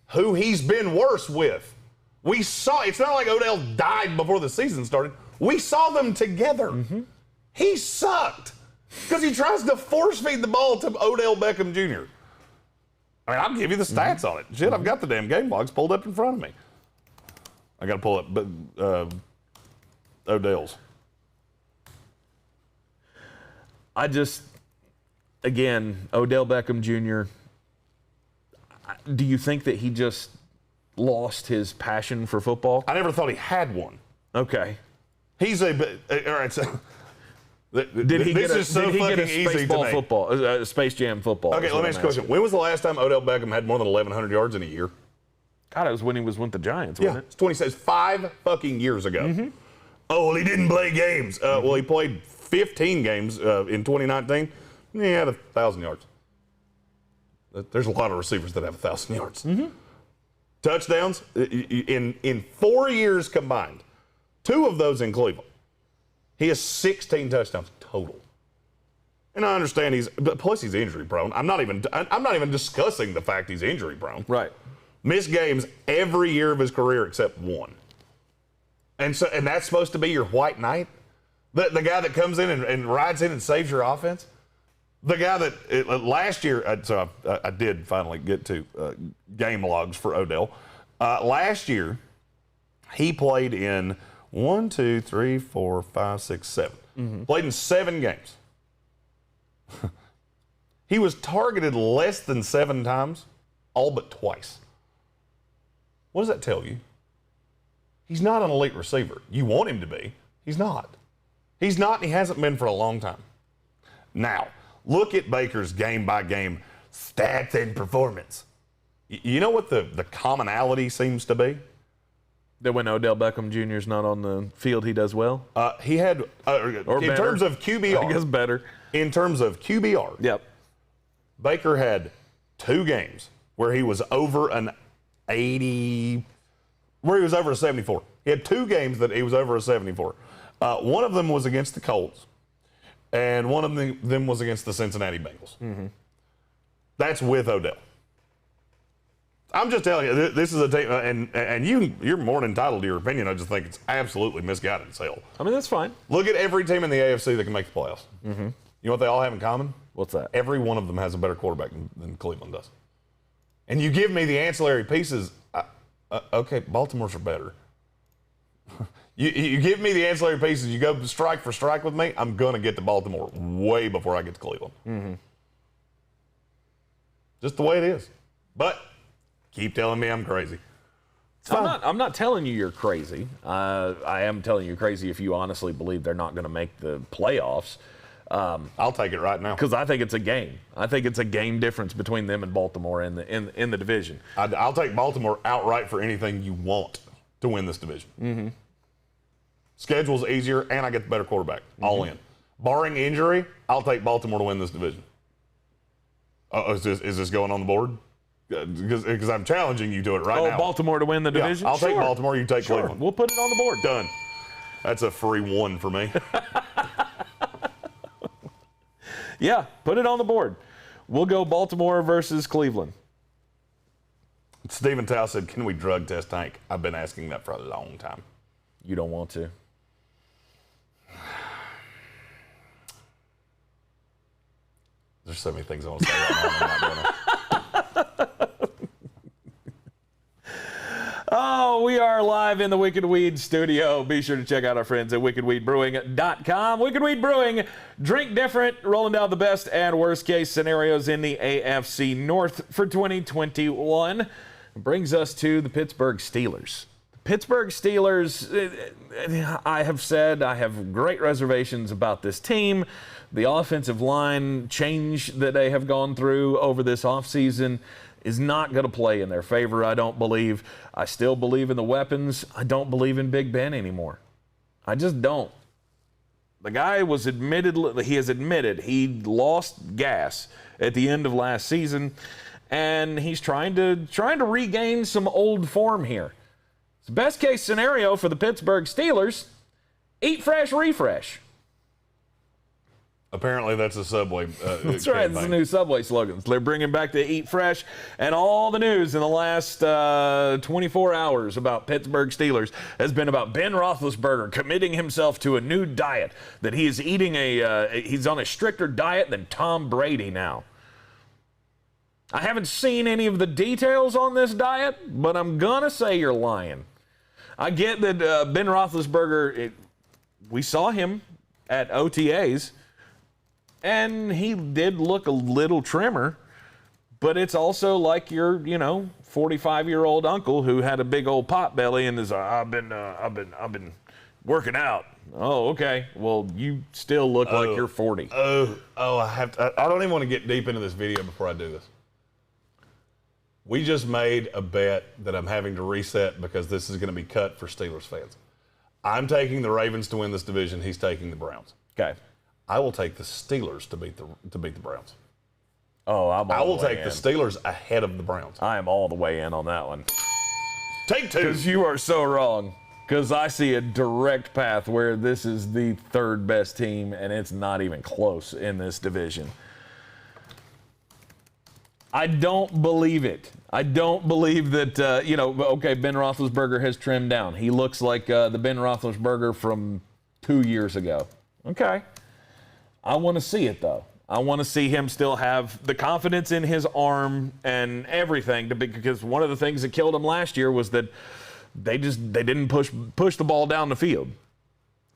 [SPEAKER 4] Who he's been worse with. We saw, it's not like Odell died before the season started. We saw them together. He sucked because he tries to force feed the ball to Odell Beckham Jr. I mean, I'll give you the stats on it. Shit, I've got the damn game logs pulled up in front of me. I got to pull up Odell's. Odell
[SPEAKER 3] Beckham Jr., Do you think that he just lost his passion for football?
[SPEAKER 4] I never thought he had one.
[SPEAKER 3] Okay.
[SPEAKER 4] He's all right. So,
[SPEAKER 3] Did he get a
[SPEAKER 4] Spaceball
[SPEAKER 3] football, Space Jam football?
[SPEAKER 4] Okay, let me ask you a question. When was the last time Odell Beckham had more than 1,100 yards in a year?
[SPEAKER 3] God, it was when he was with the Giants, wasn't it?
[SPEAKER 4] It's 26, 5 fucking years ago.
[SPEAKER 3] Mm-hmm.
[SPEAKER 4] Oh, well, he didn't play games. Well, he played 15 games in 2019. He had 1,000 yards. There's a lot of receivers that have 1,000 yards.
[SPEAKER 3] Mm-hmm.
[SPEAKER 4] Touchdowns in 4 years combined, 2 of those in Cleveland. He has 16 touchdowns total. And I understand plus he's injury prone. I'm not even discussing the fact he's injury prone.
[SPEAKER 3] Right.
[SPEAKER 4] Missed games every year of his career except 1. And that's supposed to be your white knight? The guy that comes in and rides in and saves your offense? The guy that last year, I did finally get to game logs for Odell. Last year, he played in 1, 2, 3, 4, 5, 6, 7. Mm-hmm. Played in 7 games. He was targeted less than 7 times, all but twice. What does that tell you? He's not an elite receiver. You want him to be. He's not. He's not, and he hasn't been for a long time. Now, look at Baker's game-by-game stats and performance. You know what the commonality seems to be?
[SPEAKER 3] That when Odell Beckham Jr. is not on the field, he does well?
[SPEAKER 4] He had, in terms of QBR.
[SPEAKER 3] I guess better.
[SPEAKER 4] In terms of QBR.
[SPEAKER 3] Yep. Baker
[SPEAKER 4] had 2 games where he was over an 80, where he was over a 74. He had 2 games that he was over a 74. One of them was against the Colts, and one of them was against the Cincinnati Bengals. Mm-hmm. That's with Odell. I'm just telling you, this is a team, and you're more than entitled to your opinion. I just think it's absolutely misguided as hell.
[SPEAKER 3] I mean, that's fine.
[SPEAKER 4] Look at every team in the AFC that can make the playoffs. Mm-hmm. You know what they all have in common?
[SPEAKER 3] What's that?
[SPEAKER 4] Every one of them has a better quarterback than Cleveland does. And you give me the ancillary pieces, okay, Baltimore's are better. You give me the ancillary pieces, you go strike for strike with me, I'm going to get to Baltimore way before I get to Cleveland. Mm-hmm. Just the way it is. But keep telling me I'm crazy.
[SPEAKER 3] I'm not telling you you're crazy. I am telling you you're crazy if you honestly believe they're not going to make the playoffs.
[SPEAKER 4] I'll take it right now.
[SPEAKER 3] Because I think it's a game. I think it's a game difference between them and Baltimore in the division.
[SPEAKER 4] I'll take Baltimore outright for anything you want to win this division. Mm-hmm. Schedule's easier, and I get the better quarterback. Mm-hmm. All in. Barring injury, I'll take Baltimore to win this division. Is this going on the board? Because I'm challenging you to it right now.
[SPEAKER 3] Oh, Baltimore to win the division?
[SPEAKER 4] I'll take Baltimore, you take Cleveland.
[SPEAKER 3] We'll put it on the board.
[SPEAKER 4] Done. That's a free 1 for me.
[SPEAKER 3] Yeah, put it on the board. We'll go Baltimore versus Cleveland.
[SPEAKER 4] Stephen Tao said, can we drug test Tank? I've been asking that for a long time.
[SPEAKER 3] You don't want to.
[SPEAKER 4] There's so many things I want to say right now. I'm not gonna.
[SPEAKER 3] Oh, we are live in the Wicked Weed studio. Be sure to check out our friends at wickedweedbrewing.com. Wicked Weed Brewing, drink different, rolling down the best and worst case scenarios in the AFC North for 2021. Brings us to the Pittsburgh Steelers. The Pittsburgh Steelers, I have said I have great reservations about this team. The offensive line change that they have gone through over this offseason is not going to play in their favor, I don't believe. I still believe in the weapons. I don't believe in Big Ben anymore. I just don't. The guy has admitted he lost gas at the end of last season, and he's trying to regain some old form here. It's the best case scenario for the Pittsburgh Steelers, eat fresh, refresh.
[SPEAKER 4] Apparently that's a Subway
[SPEAKER 3] That's right. It's the new Subway slogan. They're bringing back the Eat Fresh, and all the news in the last 24 hours about Pittsburgh Steelers has been about Ben Roethlisberger committing himself to a new diet, that he is eating he's on a stricter diet than Tom Brady now. I haven't seen any of the details on this diet, but I'm going to say you're lying. I get that Ben Roethlisberger, we saw him at OTAs, and he did look a little trimmer, But it's also like your, 45-year-old uncle who had a big old pot belly and is, I've been working out. Oh, okay. Well, you still look like you're 40.
[SPEAKER 4] I don't even want to get deep into this video before I do this. We just made a bet that I'm having to reset because this is going to be cut for Steelers fans. I'm taking the Ravens to win this division. He's taking the Browns.
[SPEAKER 3] Okay.
[SPEAKER 4] I will take the Steelers to beat the Browns.
[SPEAKER 3] Oh, I will
[SPEAKER 4] take the Steelers ahead of the Browns.
[SPEAKER 3] I am all the way in on that one.
[SPEAKER 4] Take two.
[SPEAKER 3] Because you are so wrong. Because I see a direct path where this is the third best team, and it's not even close in this division. I don't believe it. I don't believe that, okay, Ben Roethlisberger has trimmed down. He looks like the Ben Roethlisberger from 2 years ago. Okay. I want to see it, though. I want to see him still have the confidence in his arm and everything, because one of the things that killed him last year was that they didn't push the ball down the field.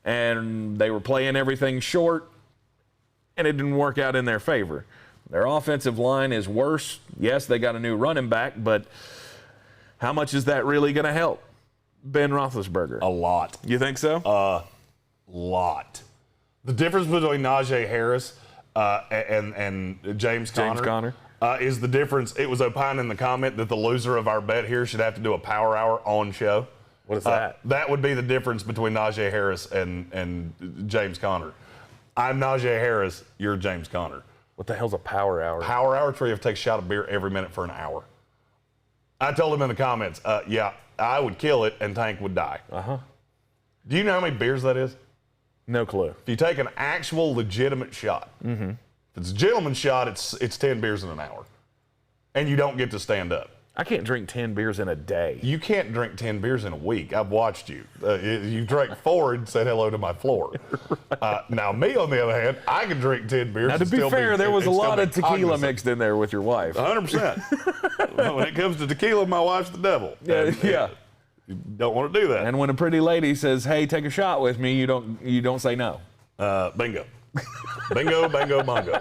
[SPEAKER 3] And they were playing everything short, and it didn't work out in their favor. Their offensive line is worse. Yes, they got a new running back, but how much is that really going to help Ben Roethlisberger?
[SPEAKER 4] A lot.
[SPEAKER 3] You think so?
[SPEAKER 4] A lot. The difference between Najee Harris and James Conner is the difference. It was opined in the comment that the loser of our bet here should have to do a power hour on show.
[SPEAKER 3] What is that?
[SPEAKER 4] That would be the difference between Najee Harris and James Conner. I'm Najee Harris. You're James Conner.
[SPEAKER 3] What the hell's a power hour?
[SPEAKER 4] Power hour is where you have to take a shot of beer every minute for an hour. I told him in the comments, yeah, I would kill it and Tank would die.
[SPEAKER 3] Uh-huh.
[SPEAKER 4] Do you know how many beers that is?
[SPEAKER 3] No clue.
[SPEAKER 4] If you take an actual legitimate shot, if it's a gentleman's shot, it's 10 beers in an hour. And you don't get to stand up.
[SPEAKER 3] I can't drink 10 beers in a day.
[SPEAKER 4] You can't drink 10 beers in a week. I've watched you. You drank 4 and said hello to my floor. Right. Now, me, on the other hand, I can drink 10 beers.
[SPEAKER 3] Now, to be fair, there was a lot of tequila mixed in there with your wife.
[SPEAKER 4] 100%. When it comes to tequila, my wife's the devil.
[SPEAKER 3] Yeah.
[SPEAKER 4] You don't want to do that.
[SPEAKER 3] And when a pretty lady says, "Hey, take a shot with me," you don't say no.
[SPEAKER 4] Bingo. Bingo, bango, bongo.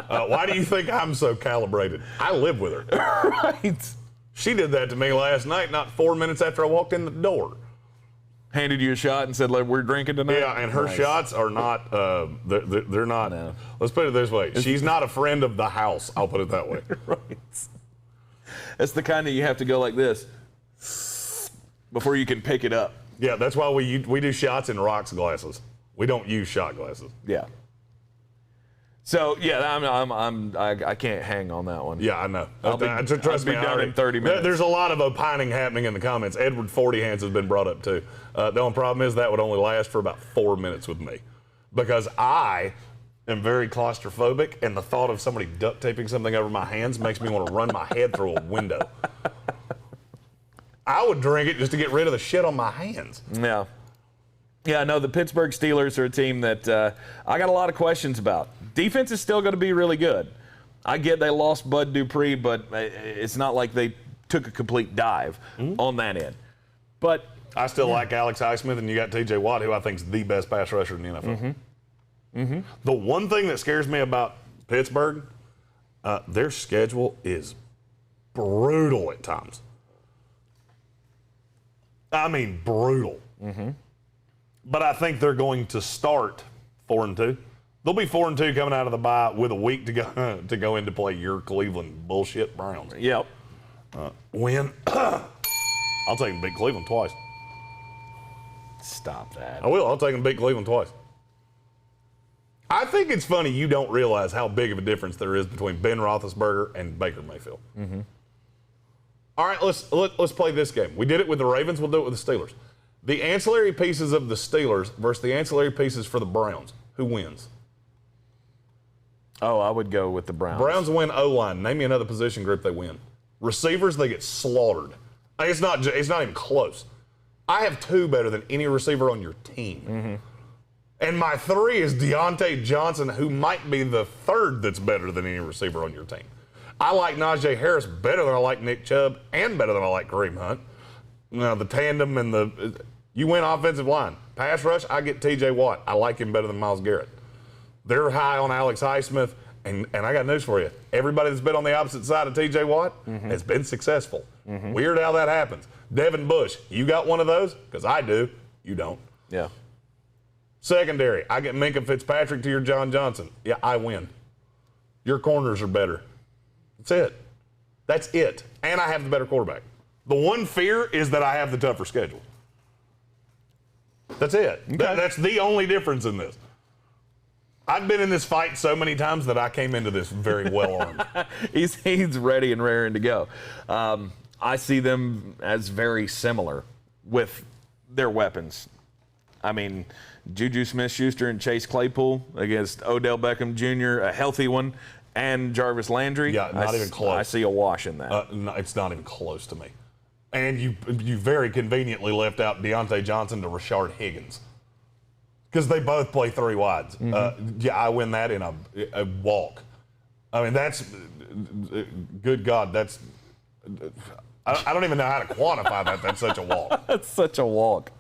[SPEAKER 4] Why do you think I'm so calibrated? I live with her.
[SPEAKER 3] Right.
[SPEAKER 4] She did that to me last night, not 4 minutes after I walked in the door.
[SPEAKER 3] Handed you a shot and said, "Like, we're drinking tonight."
[SPEAKER 4] Yeah, and her shots are not. They're not.
[SPEAKER 3] No.
[SPEAKER 4] Let's put it this way: she's not a friend of the house. I'll put it that way.
[SPEAKER 3] Right. That's the kind that you have to go like this before you can pick it up.
[SPEAKER 4] Yeah, that's why we do shots in rocks glasses. We don't use shot glasses.
[SPEAKER 3] Yeah. So yeah, I can't hang on that one.
[SPEAKER 4] Yeah, I know.
[SPEAKER 3] Trust me, done in 30 minutes.
[SPEAKER 4] There's a lot of opining happening in the comments. Edward 40 Hands has been brought up too. The only problem is that would only last for about 4 minutes with me, because I am very claustrophobic, and the thought of somebody duct taping something over my hands makes me want to run my head through a window. I would drink it just to get rid of the shit on my hands.
[SPEAKER 3] Yeah. Yeah, no, the Pittsburgh Steelers are a team that I got a lot of questions about. Defense is still going to be really good. I get they lost Bud Dupree, but it's not like they took a complete dive on that end. But
[SPEAKER 4] I still like Alex Highsmith, and you got T.J. Watt, who I think is the best pass rusher in the NFL. The one thing that scares me about Pittsburgh, their schedule is brutal at times. I mean, brutal. But I think they're going to start 4-2. They'll be 4-2 coming out of the bye with a week to go in to play your Cleveland bullshit Browns.
[SPEAKER 3] Yep.
[SPEAKER 4] Win. I'll take them to beat Cleveland twice.
[SPEAKER 3] Stop that.
[SPEAKER 4] I will. I'll take them to beat Cleveland twice. I think it's funny you don't realize how big of a difference there is between Ben Roethlisberger and Baker Mayfield. All right, let's play this game. We did it with the Ravens. We'll do it with the Steelers. The ancillary pieces of the Steelers versus the ancillary pieces for the Browns. Who wins?
[SPEAKER 3] Oh, I would go with the Browns.
[SPEAKER 4] Browns win O-line. Name me another position group they win. Receivers, they get slaughtered. It's not even close. I have 2 better than any receiver on your team. And my 3 is Deontay Johnson, who might be the 3rd that's better than any receiver on your team. I like Najee Harris better than I like Nick Chubb and better than I like Kareem Hunt. Now, the tandem and you win offensive line. Pass rush, I get T.J. Watt. I like him better than Myles Garrett. They're high on Alex Highsmith, And I got news for you. Everybody that's been on the opposite side of T.J. Watt has been successful. Weird how that happens. Devin Bush, you got one of those? Because I do. You don't.
[SPEAKER 3] Yeah.
[SPEAKER 4] Secondary, I get Minka Fitzpatrick to your John Johnson. Yeah, I win. Your corners are better. That's it. That's it. And I have the better quarterback. The one fear is that I have the tougher schedule. That's it.
[SPEAKER 3] Okay.
[SPEAKER 4] That's the only difference in this. I've been in this fight so many times that I came into this very well armed.
[SPEAKER 3] He's ready and raring to go. I see them as very similar with their weapons. I mean, Juju Smith-Schuster and Chase Claypool against Odell Beckham Jr., a healthy one, and Jarvis Landry.
[SPEAKER 4] Yeah, not even close.
[SPEAKER 3] I see a wash in that.
[SPEAKER 4] No, it's not even close to me. And you very conveniently left out Deontay Johnson to Rashard Higgins because they both play three wides. Yeah, I win that in a walk. I mean, that's good God. That's I don't even know how to quantify that. That's such a walk.
[SPEAKER 3] That's such a walk.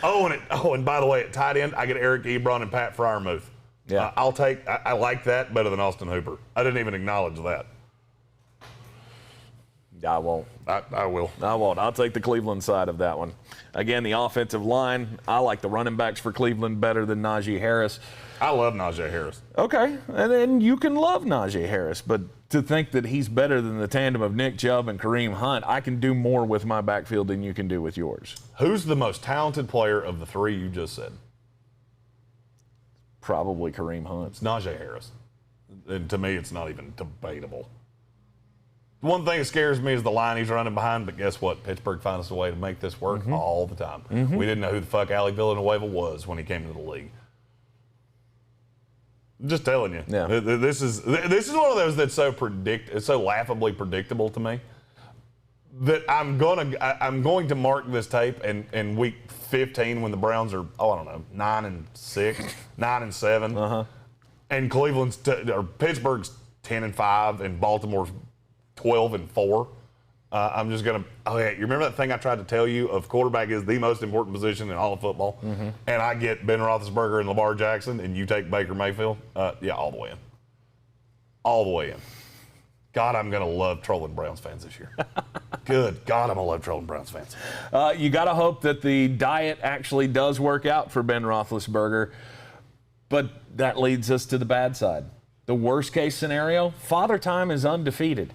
[SPEAKER 4] And by the way, at tight end, I get Eric Ebron and Pat Freiermuth.
[SPEAKER 3] Yeah,
[SPEAKER 4] I like that better than Austin Hooper. I didn't even acknowledge that.
[SPEAKER 3] I won't.
[SPEAKER 4] I will.
[SPEAKER 3] I won't. I'll take the Cleveland side of that one. Again, the offensive line, I like the running backs for Cleveland better than Najee Harris.
[SPEAKER 4] I love Najee Harris.
[SPEAKER 3] Okay, and then you can love Najee Harris, but to think that he's better than the tandem of Nick Chubb and Kareem Hunt, I can do more with my backfield than you can do with yours.
[SPEAKER 4] Who's the most talented player of the three you just said?
[SPEAKER 3] Probably Kareem Hunt.
[SPEAKER 4] It's Najee Harris. And to me, it's not even debatable. One thing that scares me is the line he's running behind, but guess what? Pittsburgh finds a way to make this work all the time. We didn't know who the fuck Ali Villanueva was when he came into the league. I'm just telling you.
[SPEAKER 3] Yeah.
[SPEAKER 4] This is one of those that's it's so laughably predictable to me that I'm going to mark this tape and week 15 when the Browns are 9-6, 9-7, and or Pittsburgh's 10-5 and Baltimore's 12-4. I'm just gonna. Oh yeah, you remember that thing I tried to tell you of quarterback is the most important position in all of football, and I get Ben Roethlisberger and Lamar Jackson, and you take Baker Mayfield. Yeah, all the way in. All the way in. God, I'm gonna love trolling Browns fans this year. Good God, I'm gonna love trolling Browns fans.
[SPEAKER 3] You gotta hope that the diet actually does work out for Ben Roethlisberger, but that leads us to the bad side. The worst case scenario: Father Time is undefeated.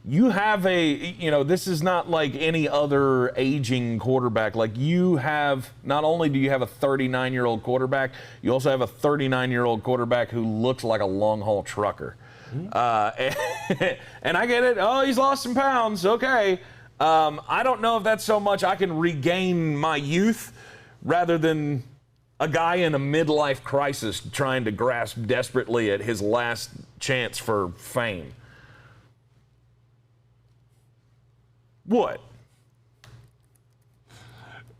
[SPEAKER 3] You have this is not like any other aging quarterback. Like not only do you have a 39-year-old quarterback, you also have a 39-year-old quarterback who looks like a long-haul trucker. And I get it. Oh, he's lost some pounds. Okay. I don't know if that's so much I can regain my youth rather than a guy in a midlife crisis trying to grasp desperately at his last chance for fame. What?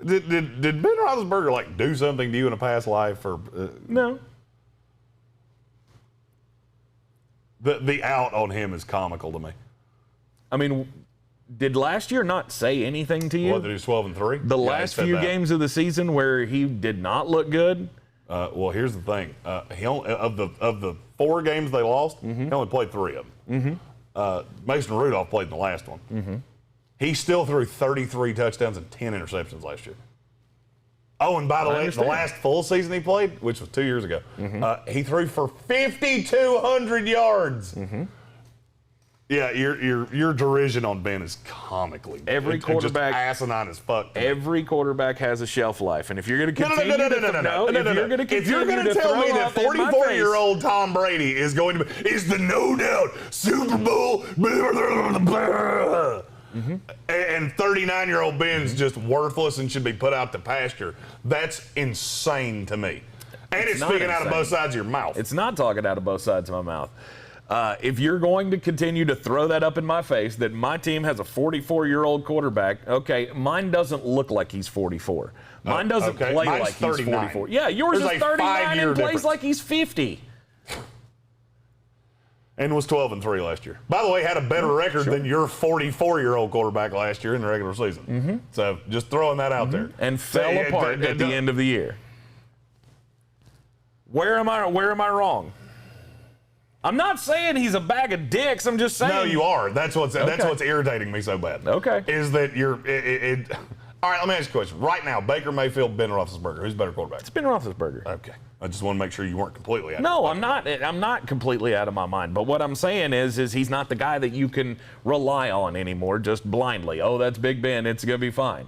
[SPEAKER 4] Did Ben Roethlisberger do something to you in a past life or
[SPEAKER 3] No.
[SPEAKER 4] The out on him is comical to me.
[SPEAKER 3] I mean, did last year not say anything to you?
[SPEAKER 4] What, that he's 12-3?
[SPEAKER 3] The last few games of the season where he did not look good.
[SPEAKER 4] Well, here's the thing: he only, of the 4 games they lost, he only played 3 of them. Mason Rudolph played in the last one. He still threw 33 touchdowns and 10 interceptions last year. Oh, and by the way, the last full season he played, which was 2 years ago, he threw for 5,200 yards. Yeah, your derision on Ben is comically
[SPEAKER 3] every quarterback
[SPEAKER 4] just asinine as fuck.
[SPEAKER 3] Every quarterback has a shelf life, and if you're going to continue,
[SPEAKER 4] if you're going to tell me that 44-year-old Tom Brady is going to is the no doubt Super Bowl, and 39-year-old Ben's just worthless and should be put out to pasture, that's insane to me. And it's speaking out of both sides of your mouth.
[SPEAKER 3] It's not talking out of both sides of my mouth. If you're going to continue to throw that up in my face, that my team has a 44-year-old quarterback, okay, mine doesn't look like he's 44. Mine doesn't play like he's 44. Yeah, yours is 39 and plays like he's 50.
[SPEAKER 4] And was 12-3 last year. By the way, had a better record than your 44-year-old quarterback last year in the regular season. So just throwing that out there.
[SPEAKER 3] And fell apart at the end of the year. Where am I wrong? I'm not saying he's a bag of dicks. I'm just saying.
[SPEAKER 4] No, you are. That's what's irritating me so bad.
[SPEAKER 3] Okay.
[SPEAKER 4] Is that you're all right, let me ask you a question. Right now, Baker Mayfield, Ben Roethlisberger. Who's better quarterback?
[SPEAKER 3] It's Ben Roethlisberger.
[SPEAKER 4] Okay. I just want to make sure you weren't completely out of
[SPEAKER 3] No, I'm not. I'm not completely out of my mind. But what I'm saying is he's not the guy that you can rely on anymore just blindly. Oh, that's Big Ben. It's going to be fine.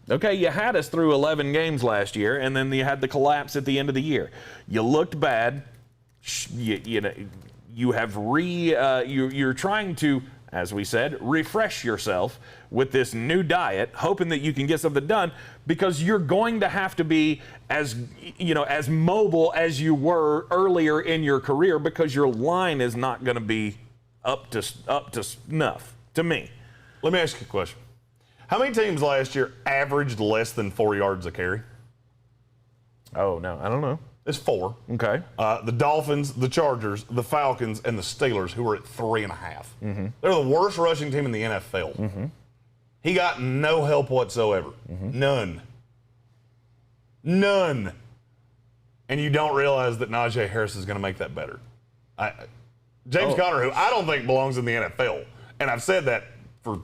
[SPEAKER 3] Okay, you had us through 11 games last year, and then you had the collapse at the end of the year. You looked bad. You have you're trying to, as we said, refresh yourself with this new diet, hoping that you can get something done, because you're going to have to be as mobile as you were earlier in your career, because your line is not going to be up to snuff to me.
[SPEAKER 4] Let me ask you a question. How many teams last year averaged less than 4 yards a carry?
[SPEAKER 3] Oh, no, I don't know.
[SPEAKER 4] It's 4.
[SPEAKER 3] Okay.
[SPEAKER 4] The Dolphins, the Chargers, the Falcons, and the Steelers, who were at 3.5. Mm-hmm. They're the worst rushing team in the NFL. Mm-hmm. He got no help whatsoever. Mm-hmm. None. And you don't realize that Najee Harris is going to make that better. James Conner, who I don't think belongs in the NFL, and I've said that for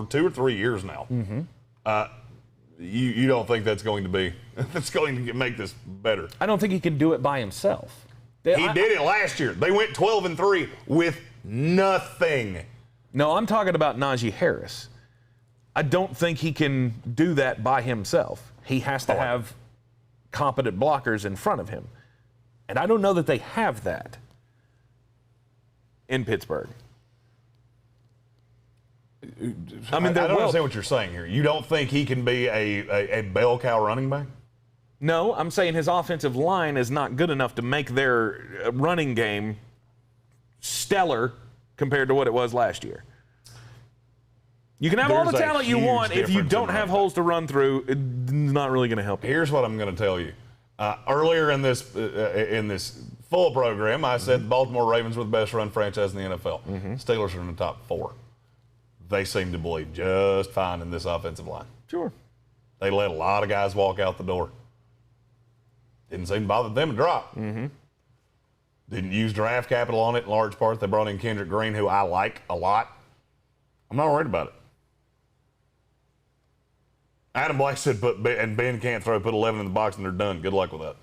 [SPEAKER 4] 2 or 3 years now. Mm-hmm. You don't think that's going to make this better?
[SPEAKER 3] I don't think he can do it by himself.
[SPEAKER 4] He did it last year. They went 12-3 with nothing.
[SPEAKER 3] No, I'm talking about Najee Harris. I don't think he can do that by himself. He has to have competent blockers in front of him. And I don't know that they have that in Pittsburgh.
[SPEAKER 4] I don't understand what you're saying here. You don't think he can be a bell cow running back?
[SPEAKER 3] No, I'm saying his offensive line is not good enough to make their running game stellar compared to what it was last year. You can have all the talent you want. If you don't have holes to run through, it's not really going to help you.
[SPEAKER 4] Here's what I'm going to tell you. Earlier in this full program, I said the Baltimore Ravens were the best run franchise in the NFL. Mm-hmm. Steelers are in the top 4. They seem to believe just fine in this offensive line.
[SPEAKER 3] Sure.
[SPEAKER 4] They let a lot of guys walk out the door. Didn't seem to bother them to drop. Mm-hmm. Didn't use draft capital on it in large part. They brought in Kendrick Greene, who I like a lot. I'm not worried about it. Adam Black said, and Ben can't throw, put 11 in the box and they're done. Good luck with that.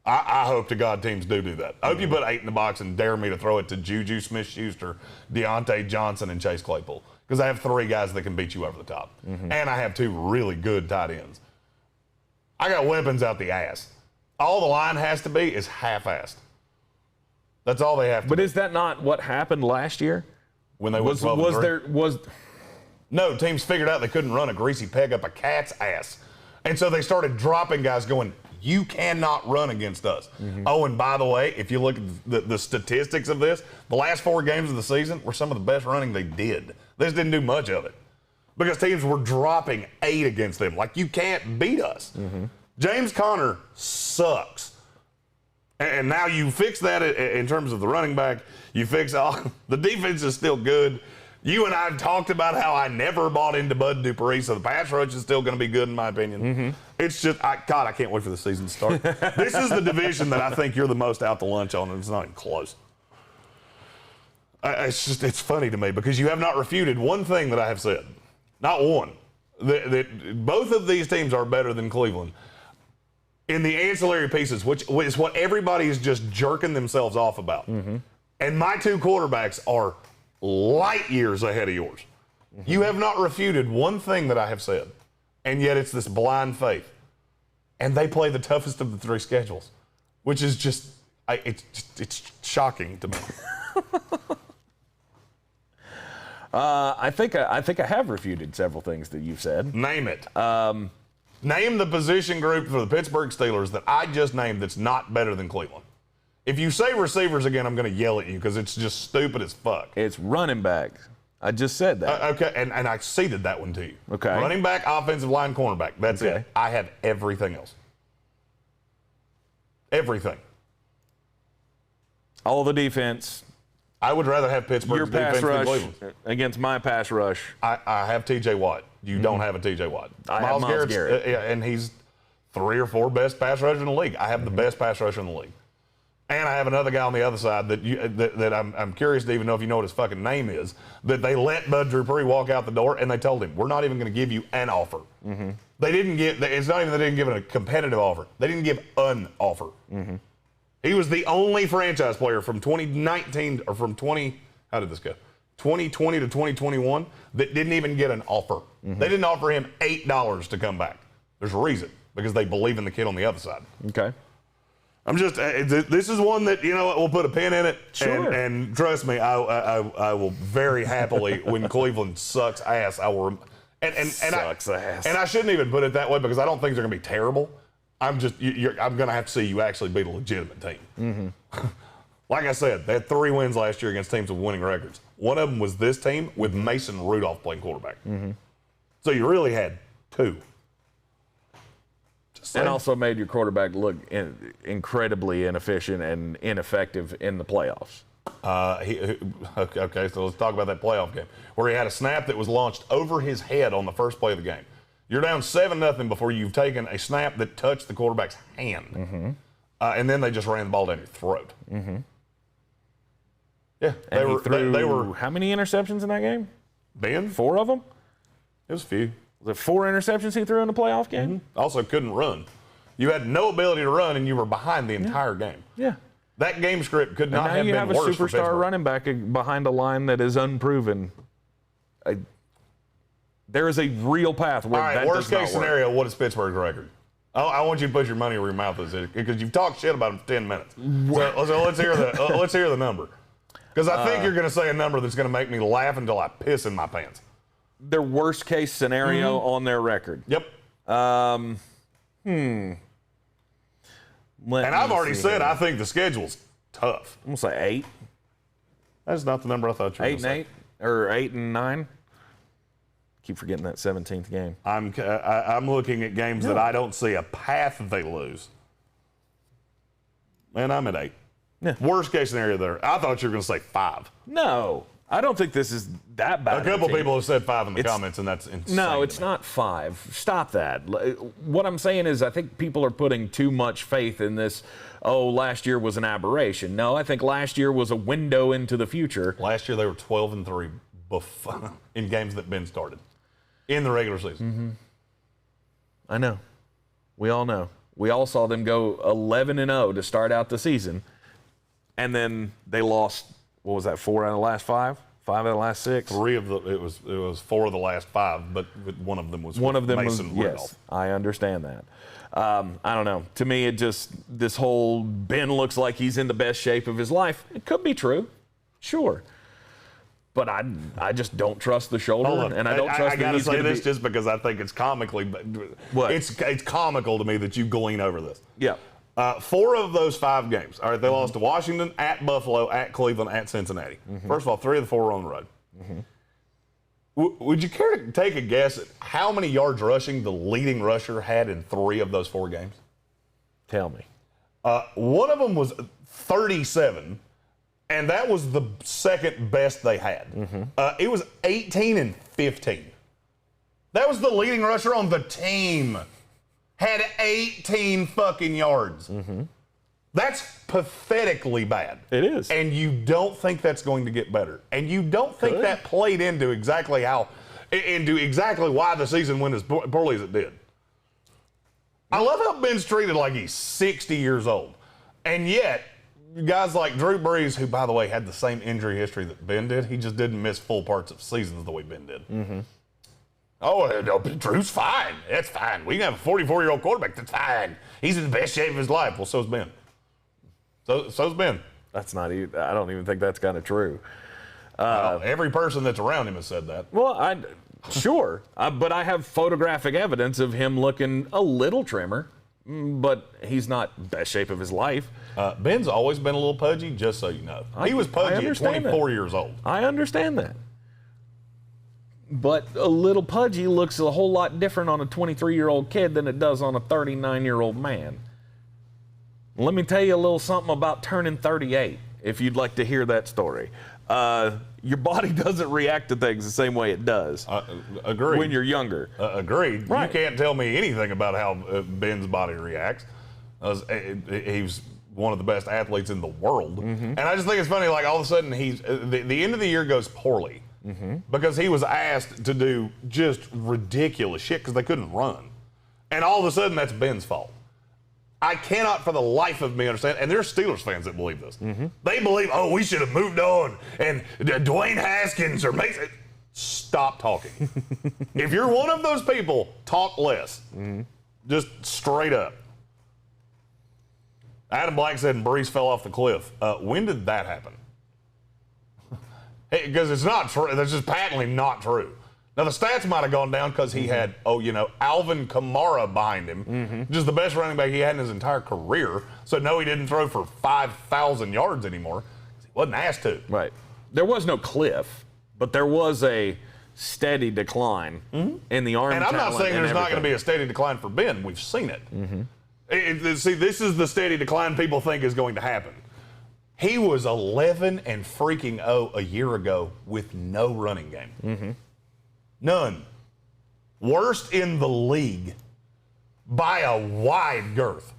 [SPEAKER 4] I hope to God teams do that. I hope you put 8 in the box and dare me to throw it to Juju Smith-Schuster, Deontay Johnson, and Chase Claypool. Because I have 3 guys that can beat you over the top. Mm-hmm. And I have 2 really good tight ends. I got weapons out the ass. All the line has to be is half-assed. That's all they have to be.
[SPEAKER 3] But is that not what happened last year?
[SPEAKER 4] When they went 12-3? No, teams figured out they couldn't run a greasy peg up a cat's ass. And so they started dropping guys going, you cannot run against us. Mm-hmm. Oh, and by the way, if you look at the statistics of this, the last 4 games of the season were some of the best running they did. They just didn't do much of it because teams were dropping 8 against them. Like, you can't beat us. Mm-hmm. James Conner sucks. And now you fix that in terms of the running back. You fix the defense is still good. You and I have talked about how I never bought into Bud Dupree, so the pass rush is still going to be good in my opinion. Mm-hmm. It's just, I can't wait for the season to start. This is the division that I think you're the most out to lunch on, and it's not even close. It's funny to me because you have not refuted one thing that I have said. Not one. That both of these teams are better than Cleveland in the ancillary pieces, which is what everybody is just jerking themselves off about. Mm-hmm. And my 2 quarterbacks are light years ahead of yours. Mm-hmm. You have not refuted one thing that I have said, and yet it's this blind faith. And they play the toughest of the 3 schedules, which is just, it's shocking to me.
[SPEAKER 3] I think I have refuted several things that you've said.
[SPEAKER 4] Name it. Name the position group for the Pittsburgh Steelers that I just named that's not better than Cleveland. If you say receivers again, I'm going to yell at you because it's just stupid as fuck.
[SPEAKER 3] It's running back. I just said that.
[SPEAKER 4] Okay, and I ceded that one to you.
[SPEAKER 3] Okay.
[SPEAKER 4] Running back, offensive line, cornerback. That's it. I have everything else. Everything.
[SPEAKER 3] All the defense.
[SPEAKER 4] I would rather have Pittsburgh's defense than Cleveland.
[SPEAKER 3] Against my pass rush.
[SPEAKER 4] I have T.J. Watt. You don't have a T.J. Watt.
[SPEAKER 3] I have Myles Garrett.
[SPEAKER 4] And he's 3 or 4 best pass rusher in the league. I have the best pass rusher in the league. And I have another guy on the other side that I'm curious to even know if you know what his fucking name is, that they let Bud Dupree walk out the door, and they told him, we're not even going to give you an offer. Mm-hmm. It's not even they didn't give it a competitive offer. They didn't give an offer. Mm-hmm. He was the only franchise player from 2019, or from 2020 to 2021, that didn't even get an offer. Mm-hmm. They didn't offer him $8 to come back. There's a reason, because they believe in the kid on the other side.
[SPEAKER 3] Okay.
[SPEAKER 4] I'm just, this is one that, you know what, we'll put a pin in it.
[SPEAKER 3] Sure.
[SPEAKER 4] And trust me, I will very happily, when Cleveland sucks ass, I will. Sucks ass. And I shouldn't even put it that way, because I don't think they're going to be terrible. I'm going to have to see you actually beat a legitimate team. Mm-hmm. Like I said, they had 3 wins last year against teams with winning records. One of them was this team with Mason Rudolph playing quarterback. Mm-hmm. So you really had 2.
[SPEAKER 3] And also made your quarterback look incredibly inefficient and ineffective in the playoffs.
[SPEAKER 4] Okay, so let's talk about that playoff game where he had a snap that was launched over his head on the first play of the game. You're down 7-0 before you've taken a snap that touched the quarterback's hand. Mm-hmm. And then they just ran the ball down your throat. Mm-hmm. Yeah, they were.
[SPEAKER 3] How many interceptions in that game?
[SPEAKER 4] Ben?
[SPEAKER 3] 4 of them?
[SPEAKER 4] It was a few.
[SPEAKER 3] Was it 4 interceptions he threw in the playoff game?
[SPEAKER 4] Mm-hmm. Also couldn't run. You had no ability to run, and you were behind the entire game.
[SPEAKER 3] Yeah.
[SPEAKER 4] That game script could not have been worse.
[SPEAKER 3] Now you have a superstar running back behind a line that is unproven. There is a real path where that does not work.
[SPEAKER 4] Worst case scenario, what is Pittsburgh's record? I want you to put your money where your mouth is, because you've talked shit about them for 10 minutes. So let's hear the number. Because I think you're going to say a number that's going to make me laugh until I piss in my pants.
[SPEAKER 3] Their worst case scenario on their record.
[SPEAKER 4] Yep. And I've already said I think the schedule's tough.
[SPEAKER 3] I'm going to say 8.
[SPEAKER 4] That's not the number I thought you were going to say.
[SPEAKER 3] 8 and 8? Or 8 and 9? Keep forgetting that 17th game.
[SPEAKER 4] I'm looking at games that I don't see a path that they lose. And I'm at 8. Yeah. Worst case scenario there. I thought you were going to say 5.
[SPEAKER 3] No. I don't think this is that bad.
[SPEAKER 4] A couple people have said 5 in the comments, and that's insane.
[SPEAKER 3] No, it's not 5. Stop that. What I'm saying is I think people are putting too much faith in this, last year was an aberration. No, I think last year was a window into the future.
[SPEAKER 4] Last year they were 12-3 in games that Ben started in the regular season.
[SPEAKER 3] Mm-hmm. I know. We all know. We all saw them go 11-0 to start out the season, and then they lost. What was that? 4 out of the last 5? 5 out of the last 6?
[SPEAKER 4] It was 4 of the last 5, but one of them was Mason Rudolph.
[SPEAKER 3] Yes, I understand that. I don't know. To me, this whole Ben looks like he's in the best shape of his life. It could be true, sure, but I just don't trust the shoulder, and I don't trust.
[SPEAKER 4] I got to say this just because I think it's comically.
[SPEAKER 3] What?
[SPEAKER 4] It's comical to me that you glean over this.
[SPEAKER 3] Yeah.
[SPEAKER 4] 4 of those 5 games. All right, they lost to Washington, at Buffalo, at Cleveland, at Cincinnati. Mm-hmm. First of all, 3 of the 4 were on the road. Mm-hmm. Would you care to take a guess at how many yards rushing the leading rusher had in 3 of those 4 games?
[SPEAKER 3] Tell me.
[SPEAKER 4] One of them was 37, and that was the second best they had. Mm-hmm. It was 18 and 15. That was the leading rusher on the team. Had 18 fucking yards. Mm-hmm. That's pathetically bad.
[SPEAKER 3] It is.
[SPEAKER 4] And you don't think that's going to get better. And you don't think that played into exactly why the season went as poorly as it did. I love how Ben's treated like he's 60 years old. And yet, guys like Drew Brees, who, by the way, had the same injury history that Ben did, he just didn't miss full parts of seasons the way Ben did. Mm-hmm. No, Drew's fine. That's fine. We can have a 44-year-old quarterback. That's fine. He's in the best shape of his life. Well, so's Ben. So's Ben.
[SPEAKER 3] That's not even. I don't even think that's kind of true.
[SPEAKER 4] Every person that's around him has said that.
[SPEAKER 3] Well, sure, but I have photographic evidence of him looking a little trimmer, but he's not best shape of his life.
[SPEAKER 4] Ben's always been a little pudgy, just so you know. He was pudgy at 24 years old.
[SPEAKER 3] I understand that. But a little pudgy looks a whole lot different on a 23-year-old kid than it does on a 39-year-old man. Let me tell you a little something about turning 38, if you'd like to hear that story. Your body doesn't react to things the same way it does.
[SPEAKER 4] Agreed.
[SPEAKER 3] When you're younger.
[SPEAKER 4] Agreed. Right. You can't tell me anything about how Ben's body reacts. He's one of the best athletes in the world. And I just think it's funny, like all of a sudden the end of the year goes poorly because he was asked to do just ridiculous shit because they couldn't run. And all of a sudden that's Ben's fault. I cannot for the life of me understand, and there's Steelers fans that believe this. They believe, oh, we should have moved on, and Dwayne Haskins or Mason. Stop talking. If you're one of those people, talk less. Just straight up. Adam Black said Brees fell off the cliff. When did that happen? Because it's not true. That's just patently not true. Now, the stats might have gone down because he had, Alvin Kamara behind him, just the best running back he had in his entire career. So, no, he didn't throw for 5,000 yards anymore. He wasn't asked to.
[SPEAKER 3] Right. There was no cliff, but there was a steady decline in the arm.
[SPEAKER 4] And I'm not saying there's not going to be a steady decline for Ben. We've seen it. See, this is the steady decline people think is going to happen. He was 11-0 a year ago with no running game. None. Worst in the league by a wide girth.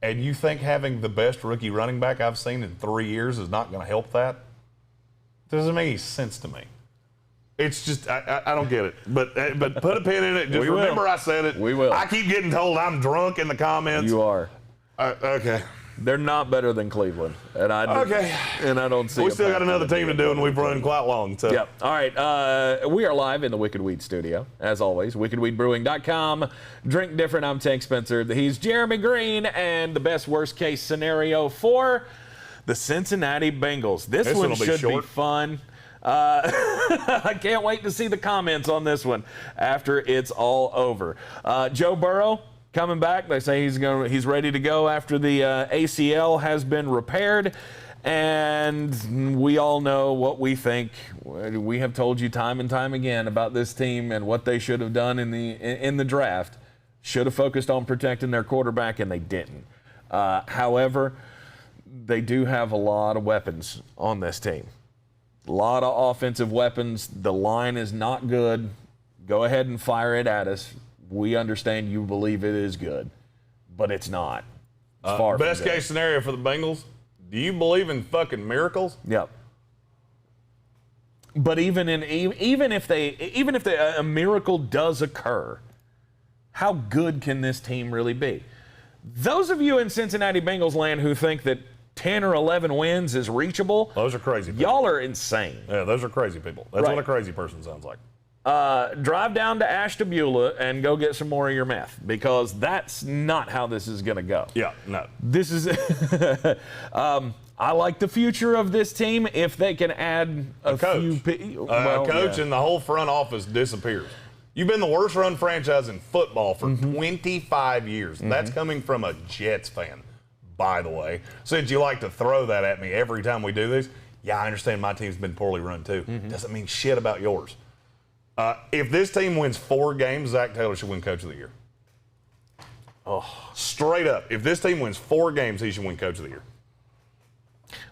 [SPEAKER 4] And you think having the best rookie running back I've seen in 3 years is not going to help that? Doesn't make any sense to me. It's just, I don't get it. But put a pin in it. Just remember I said it.
[SPEAKER 3] We will.
[SPEAKER 4] I keep getting told I'm drunk in the comments.
[SPEAKER 3] You are.
[SPEAKER 4] Okay.
[SPEAKER 3] They're not better than Cleveland. And I don't see
[SPEAKER 4] We still got another team to do, and we've run quite long. So.
[SPEAKER 3] Yep. All right. We are live in the Wicked Weed studio, as always. WickedWeedBrewing.com. Drink different. I'm Tank Spencer. He's Jeremy Greene, and the best worst-case scenario for the Cincinnati Bengals. This one should be fun. I can't wait to see the comments on this one after it's all over. Joe Burrow coming back. They say he's ready to go after the ACL has been repaired. And we all know what we think. We have told you time and time again about this team and what they should have done in the draft. Should have focused on protecting their quarterback, and they didn't. However, they do have a lot of weapons on this team. A lot of offensive weapons. The line is not good. Go ahead and fire it at us. We understand you believe it is good, but it's not. It's far
[SPEAKER 4] best
[SPEAKER 3] from good.
[SPEAKER 4] case scenario for the Bengals, do you believe in fucking miracles?
[SPEAKER 3] Yep. But even if a miracle does occur, how good can this team really be? Those of you in Cincinnati Bengals land who think that 10 or 11 wins is reachable,
[SPEAKER 4] Those are crazy people.
[SPEAKER 3] Y'all are insane.
[SPEAKER 4] Yeah, those are crazy people. That's
[SPEAKER 3] Right.
[SPEAKER 4] what a crazy person sounds like.
[SPEAKER 3] Drive down to Ashtabula and go get some more of your meth, because that's not how this is going to go.
[SPEAKER 4] Yeah, no.
[SPEAKER 3] This is I like the future of this team if they can add a
[SPEAKER 4] coach.
[SPEAKER 3] few
[SPEAKER 4] Coach and the whole front office disappears. You've been the worst run franchise in football for 25 years. That's coming from a Jets fan, by the way. Since you like to throw that at me every time we do this, yeah, I understand my team's been poorly run too. Doesn't mean shit about yours. If this team wins 4 games, Zach Taylor should win Coach of the Year. Oh, straight up. If this team wins 4 games, he should win Coach of the Year.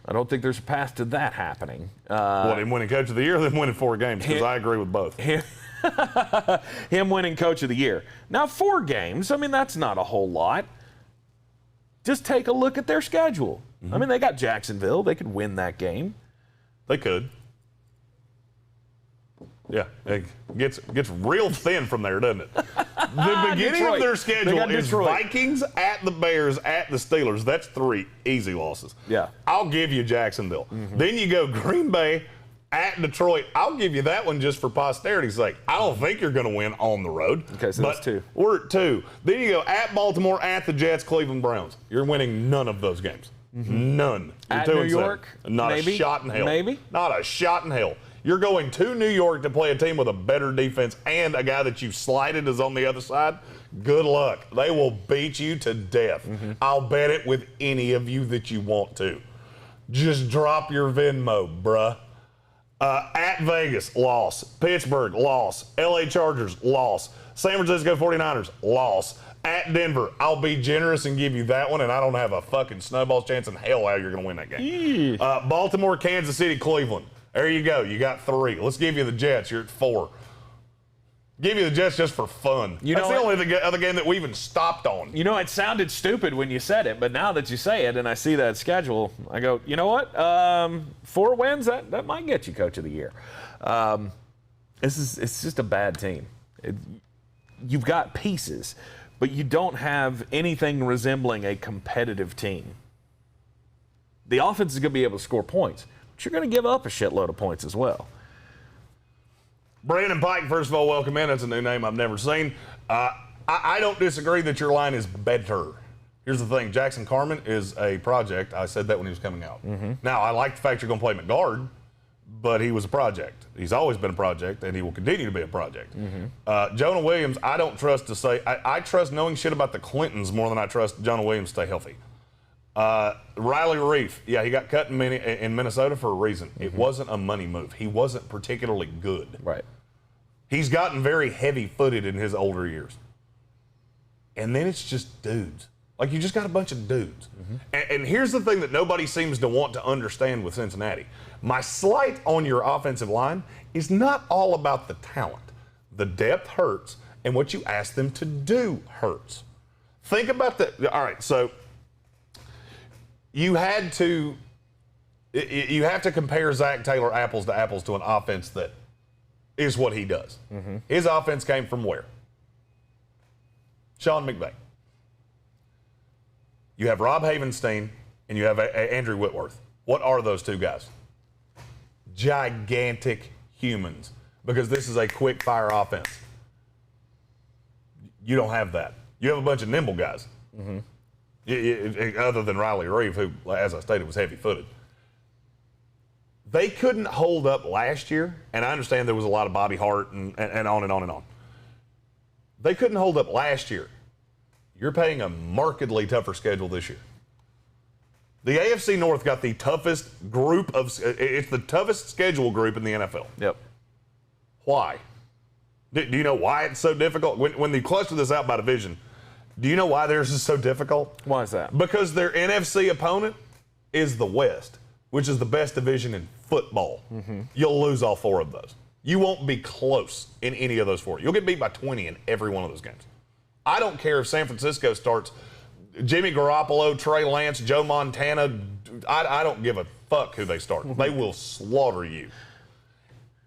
[SPEAKER 3] I don't think there's a path to that happening.
[SPEAKER 4] Him winning Coach of the Year, or them winning 4 games? Because I agree with both.
[SPEAKER 3] Him winning Coach of the Year. Now, 4 games, I mean, that's not a whole lot. Just take a look at their schedule. I mean, they got Jacksonville. They could win that game.
[SPEAKER 4] They could. Yeah, it gets real thin from there, doesn't it? The beginning
[SPEAKER 3] Detroit.
[SPEAKER 4] of their schedule is
[SPEAKER 3] Detroit.
[SPEAKER 4] Vikings at the Bears at the Steelers. That's 3 easy losses.
[SPEAKER 3] Yeah.
[SPEAKER 4] I'll give you Jacksonville. Then you go Green Bay at Detroit. I'll give you that one just for posterity's sake. I don't think you're going to win on the road.
[SPEAKER 3] Okay, so that's 2.
[SPEAKER 4] We're at 2. Then you go at Baltimore, at the Jets, Cleveland Browns. You're winning none of those games. None. You're
[SPEAKER 3] At
[SPEAKER 4] 2
[SPEAKER 3] New
[SPEAKER 4] and 7.
[SPEAKER 3] York,
[SPEAKER 4] Not
[SPEAKER 3] maybe?
[SPEAKER 4] a shot in hell.
[SPEAKER 3] Maybe?
[SPEAKER 4] Not a shot in hell. You're going to New York to play a team with a better defense and a guy that you've slighted is on the other side. Good luck. They will beat you to death. I'll bet it with any of you that you want to. Just drop your Venmo, bruh. At Vegas, loss. Pittsburgh, loss. LA Chargers, loss. San Francisco 49ers, loss. At Denver, I'll be generous and give you that one, and I don't have a fucking snowball's chance in hell how you're going to win that game. Baltimore, Kansas City, Cleveland. There you go. You got 3. Let's give you the Jets. You're at 4. Give you the Jets just for fun. That's the only other game that we even stopped on.
[SPEAKER 3] You know, it sounded stupid when you said it, but now that you say it and I see that schedule, I go, you know what? 4 wins, that might get you Coach of the Year. It's just a bad team. You've got pieces, but you don't have anything resembling a competitive team. The offense is going to be able to score points, but you're going to give up a shitload of points as well.
[SPEAKER 4] Brandon Pike, first of all, welcome in. That's a new name I've never seen. I don't disagree that your line is better. Here's the thing. Jackson Carman is a project. I said that when he was coming out. Now, I like the fact you're going to play him at guard, but he was a project. He's always been a project, and he will continue to be a project. Jonah Williams, I don't trust to say. I trust knowing shit about the Clintons more than I trust Jonah Williams to stay healthy. Riley Reef, yeah, he got cut in Minnesota for a reason. It wasn't a money move. He wasn't particularly good.
[SPEAKER 3] Right.
[SPEAKER 4] He's gotten very heavy-footed in his older years. And then it's just dudes. Like, you just got a bunch of dudes. And here's the thing that nobody seems to want to understand with Cincinnati. My slight on your offensive line is not all about the talent. The depth hurts, and what you ask them to do hurts. Think about all right, so you have to compare Zach Taylor apples to apples to an offense that is what he does. His offense came from where? Sean McVay. You have Rob Havenstein and you have Andrew Whitworth. What are those two guys? Gigantic humans, because this is a quick fire offense. You don't have that. You have a bunch of nimble guys. Other than Riley Reeve, who, as I stated, was heavy-footed. They couldn't hold up last year, and I understand there was a lot of Bobby Hart and on and on and on. They couldn't hold up last year. You're paying a markedly tougher schedule this year. The AFC North got the toughest group it's the toughest schedule group in the NFL.
[SPEAKER 3] Yep.
[SPEAKER 4] Why? Do you know why it's so difficult? When they cluster this out by division, do you know why theirs is so difficult?
[SPEAKER 3] Why is that?
[SPEAKER 4] Because their NFC opponent is the West, which is the best division in football. You'll lose all 4 of those. You won't be close in any of those 4. You'll get beat by 20 in every one of those games. I don't care if San Francisco starts Jimmy Garoppolo, Trey Lance, Joe Montana. I don't give a fuck who they start. They will slaughter you.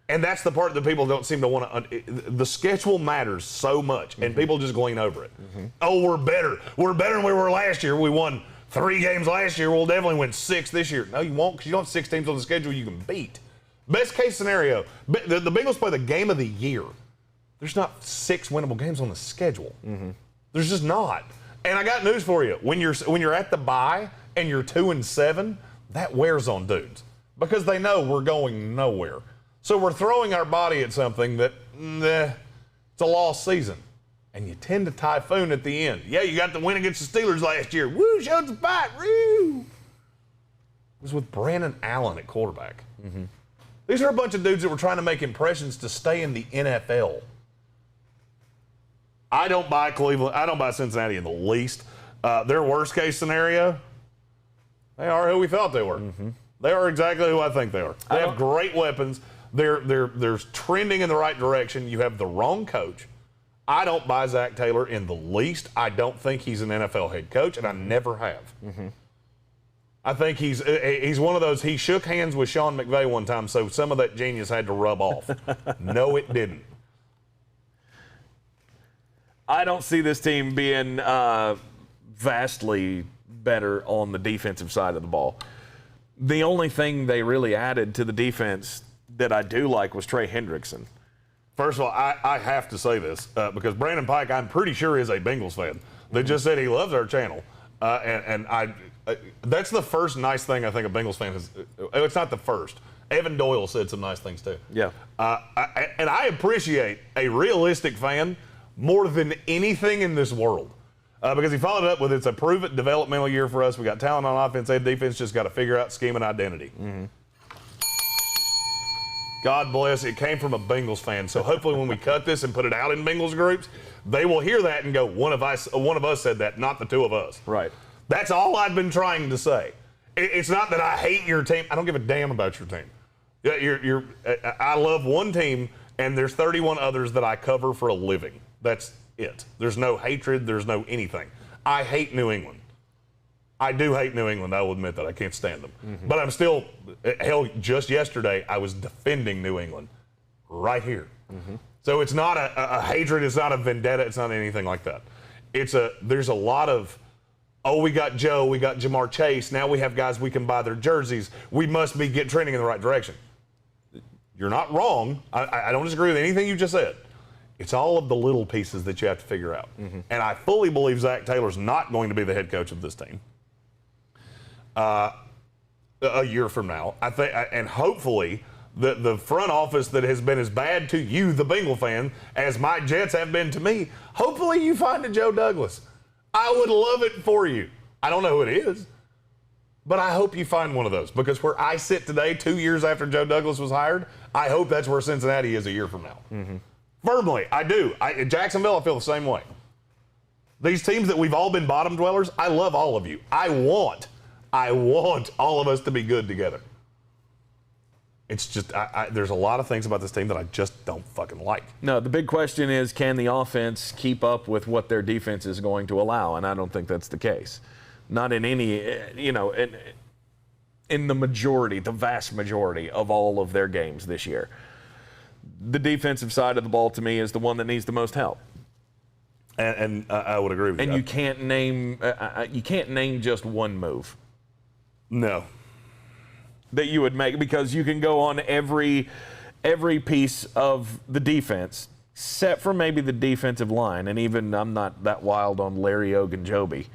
[SPEAKER 4] And that's the part that people don't seem to want to. The schedule matters so much, and people just glean over it. Oh, we're better. We're better than we were last year. We won 3 games last year. We'll definitely win 6 this year. No, you won't, because you don't have 6 teams on the schedule you can beat. Best case scenario, the Bengals play the game of the year. There's not 6 winnable games on the schedule. There's just not. And I got news for you. When you're at the bye and you're 2-7, that wears on dudes, because they know we're going nowhere. So we're throwing our body at something that it's a lost season. And you tend to typhoon at the end. Yeah, you got the win against the Steelers last year. Woo, showed the fight. Woo. It was with Brandon Allen at quarterback. These are a bunch of dudes that were trying to make impressions to stay in the NFL. I don't buy Cleveland. I don't buy Cincinnati in the least. Their worst case scenario, they are who we thought they were. They are exactly who I think they are. They have great weapons. They're trending in the right direction. You have the wrong coach. I don't buy Zach Taylor in the least. I don't think he's an NFL head coach, and I never have. I think he's one of those. He shook hands with Sean McVay one time, so some of that genius had to rub off. No, it didn't.
[SPEAKER 3] I don't see this team being vastly better on the defensive side of the ball. The only thing they really added to the defense that I do like was Trey Hendrickson.
[SPEAKER 4] First of all, I have to say this because Brandon Pike, I'm pretty sure, is a Bengals fan. They just said he loves our channel. And that's the first nice thing I think a Bengals fan has. It's not the first. Evan Doyle said some nice things too.
[SPEAKER 3] Yeah.
[SPEAKER 4] And I appreciate a realistic fan more than anything in this world. Because he followed it up with, it's a prove-it developmental year for us. We got talent on offense and defense, just got to figure out scheme and identity. God bless, it came from a Bengals fan. So hopefully when we cut this and put it out in Bengals groups, they will hear that and go, one of us said that, not the 2 of us.
[SPEAKER 3] Right.
[SPEAKER 4] That's all I've been trying to say. It's not that I hate your team. I don't give a damn about your team. I love one team, and there's 31 others that I cover for a living. That's it. There's no hatred. There's no anything. I hate New England. I do hate New England. I will admit that. I can't stand them. But I'm still, hell, just yesterday I was defending New England right here. So it's not a hatred. It's not a vendetta. It's not anything like that. There's a lot of, oh, we got Joe, we got Jamar Chase. Now we have guys we can buy their jerseys. We must be trending in the right direction. You're not wrong. I don't disagree with anything you just said. It's all of the little pieces that you have to figure out. And I fully believe Zach Taylor's not going to be the head coach of this team a year from now. I think, and hopefully the front office that has been as bad to you, the Bengal fan, as my Jets have been to me, hopefully you find a Joe Douglas. I would love it for you. I don't know who it is, but I hope you find one of those, because where I sit today, 2 years after Joe Douglas was hired, I hope that's where Cincinnati is a year from now. Firmly, I do. Jacksonville, I feel the same way. These teams that we've all been bottom dwellers, I love all of you. I want all of us to be good together. It's just, there's a lot of things about this team that I just don't fucking like.
[SPEAKER 3] No, the big question is, can the offense keep up with what their defense is going to allow? And I don't think that's the case. Not in any, in the majority, the vast majority of all of their games this year. The defensive side of the ball, to me, is the one that needs the most help.
[SPEAKER 4] And I would agree with that.
[SPEAKER 3] And you can't name just one move.
[SPEAKER 4] No.
[SPEAKER 3] That you would make, because you can go on every piece of the defense, except for maybe the defensive line. And even I'm not that wild on Larry Ogunjobi.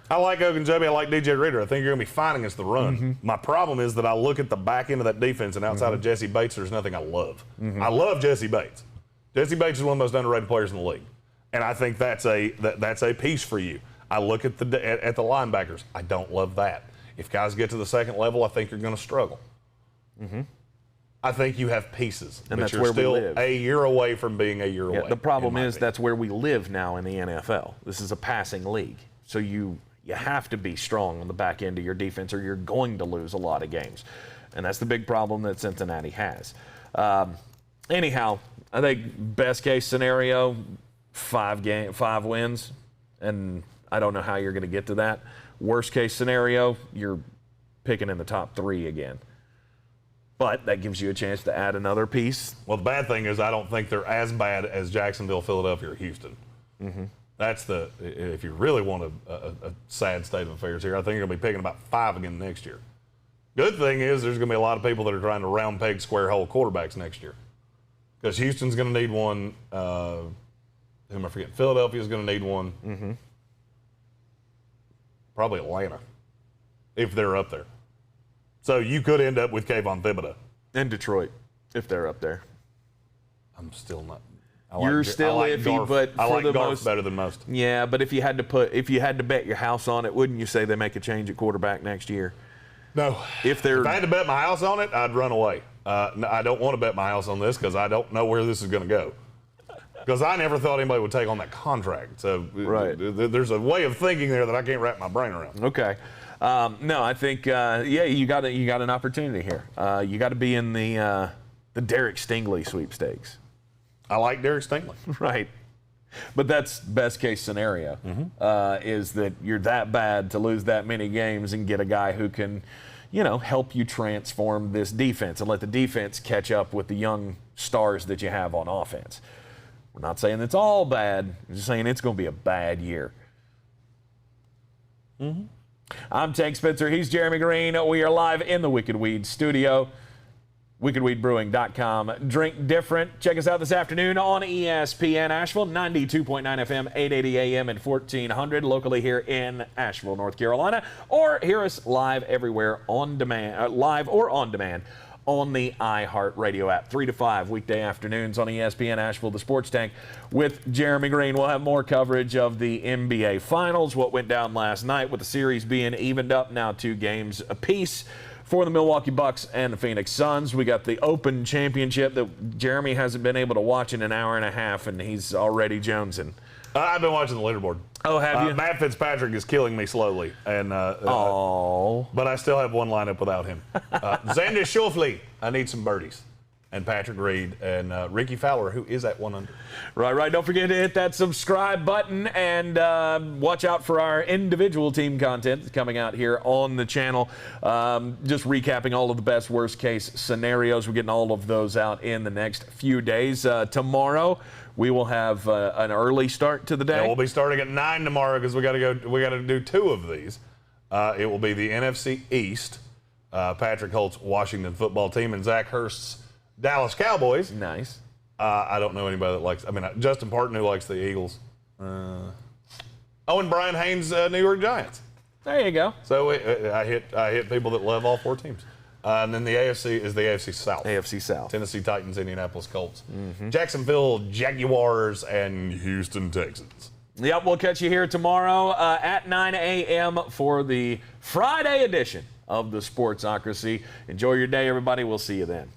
[SPEAKER 4] I like Ogunjobi. I like DJ Reader. I think you're going to be fine against the run. My problem is that I look at the back end of that defense, and outside of Jesse Bates, there's nothing I love. I love Jesse Bates. Jesse Bates is one of the most underrated players in the league, and I think that's a piece for you. I look at the linebackers. I don't love that. If guys get to the second level, I think you're going to struggle. I think you have pieces,
[SPEAKER 3] and
[SPEAKER 4] but
[SPEAKER 3] that's
[SPEAKER 4] you're
[SPEAKER 3] where
[SPEAKER 4] still
[SPEAKER 3] we live.
[SPEAKER 4] a year away from being a year away.
[SPEAKER 3] The problem is that's where we live now in the NFL. This is a passing league, so you have to be strong on the back end of your defense, or you're going to lose a lot of games, and that's the big problem that Cincinnati has. Anyhow, I think best case scenario, 5 wins, and I don't know how you're going to get to that. Worst case scenario, you're picking in the top 3 again. But that gives you a chance to add another piece.
[SPEAKER 4] Well, the bad thing is I don't think they're as bad as Jacksonville, Philadelphia, or Houston. That's if you really want a sad state of affairs here, I think you're going to be picking about 5 again next year. Good thing is there's going to be a lot of people that are trying to round peg, square hole quarterbacks next year. Because Houston's going to need one. Who am I forgetting? Philadelphia's going to need one. Probably Atlanta, if they're up there. So you could end up with Kayvon Thibodeau.
[SPEAKER 3] And Detroit, if they're up there.
[SPEAKER 4] I'm still not.
[SPEAKER 3] You're still iffy, but
[SPEAKER 4] I like
[SPEAKER 3] for the
[SPEAKER 4] Garth
[SPEAKER 3] most
[SPEAKER 4] better than most.
[SPEAKER 3] Yeah, but if you had to bet your house on it, wouldn't you say they make a change at quarterback next year?
[SPEAKER 4] No.
[SPEAKER 3] If
[SPEAKER 4] I had to bet my house on it, I'd run away. No, I don't want to bet my house on this because I don't know where this is going to go. Because I never thought anybody would take on that contract. So there's a way of thinking there that I can't wrap my brain around.
[SPEAKER 3] Okay. No, I think you got an opportunity here. You got to be in the Derek Stingley sweepstakes.
[SPEAKER 4] I like Derek Stingley.
[SPEAKER 3] Right. But that's best case scenario, is that you're that bad to lose that many games and get a guy who can, help you transform this defense and let the defense catch up with the young stars that you have on offense. We're not saying it's all bad. We're just saying it's going to be a bad year. I'm Tank Spencer. He's Jeremy Greene. We are live in the Wicked Weed studio. WickedWeedBrewing.com. Drink different. Check us out this afternoon on ESPN Asheville, 92.9 FM, 880 AM, and 1400 locally here in Asheville, North Carolina. Or hear us live everywhere on demand, live or on demand, on the iHeartRadio app. 3 to 5 weekday afternoons on ESPN Asheville, the Sports Tank with Jeremy Greene. We'll have more coverage of the NBA Finals, what went down last night with the series being evened up now 2 games apiece for the Milwaukee Bucks and the Phoenix Suns. We got the Open Championship that Jeremy hasn't been able to watch in an hour and a half, and he's already jonesing.
[SPEAKER 4] I've been watching the leaderboard.
[SPEAKER 3] Oh, have you?
[SPEAKER 4] Matt Fitzpatrick is killing me slowly, and but I still have one lineup without him. Xander Schauffele, I need some birdies. and Patrick Reed and Ricky Fowler, who is at 1 under.
[SPEAKER 3] Right. Don't forget to hit that subscribe button and watch out for our individual team content that's coming out here on the channel. Just recapping all of the best worst case scenarios. We're getting all of those out in the next few days. Tomorrow we will have an early start to the day.
[SPEAKER 4] Yeah, we'll be starting at 9 tomorrow because we got to do 2 of these. It will be the NFC East, Patrick Holt's Washington football team, and Zach Hurst's Dallas Cowboys.
[SPEAKER 3] Nice.
[SPEAKER 4] I don't know anybody that likes. Justin Parton, who likes the Eagles. And Brian Haynes, New York Giants.
[SPEAKER 3] There you go.
[SPEAKER 4] So I hit people that love all 4 teams. And then the AFC is the AFC South.
[SPEAKER 3] AFC South.
[SPEAKER 4] Tennessee Titans, Indianapolis Colts, Jacksonville Jaguars, and Houston Texans.
[SPEAKER 3] Yep, we'll catch you here tomorrow at 9 a.m. for the Friday edition of the Sportsocracy. Enjoy your day, everybody. We'll see you then.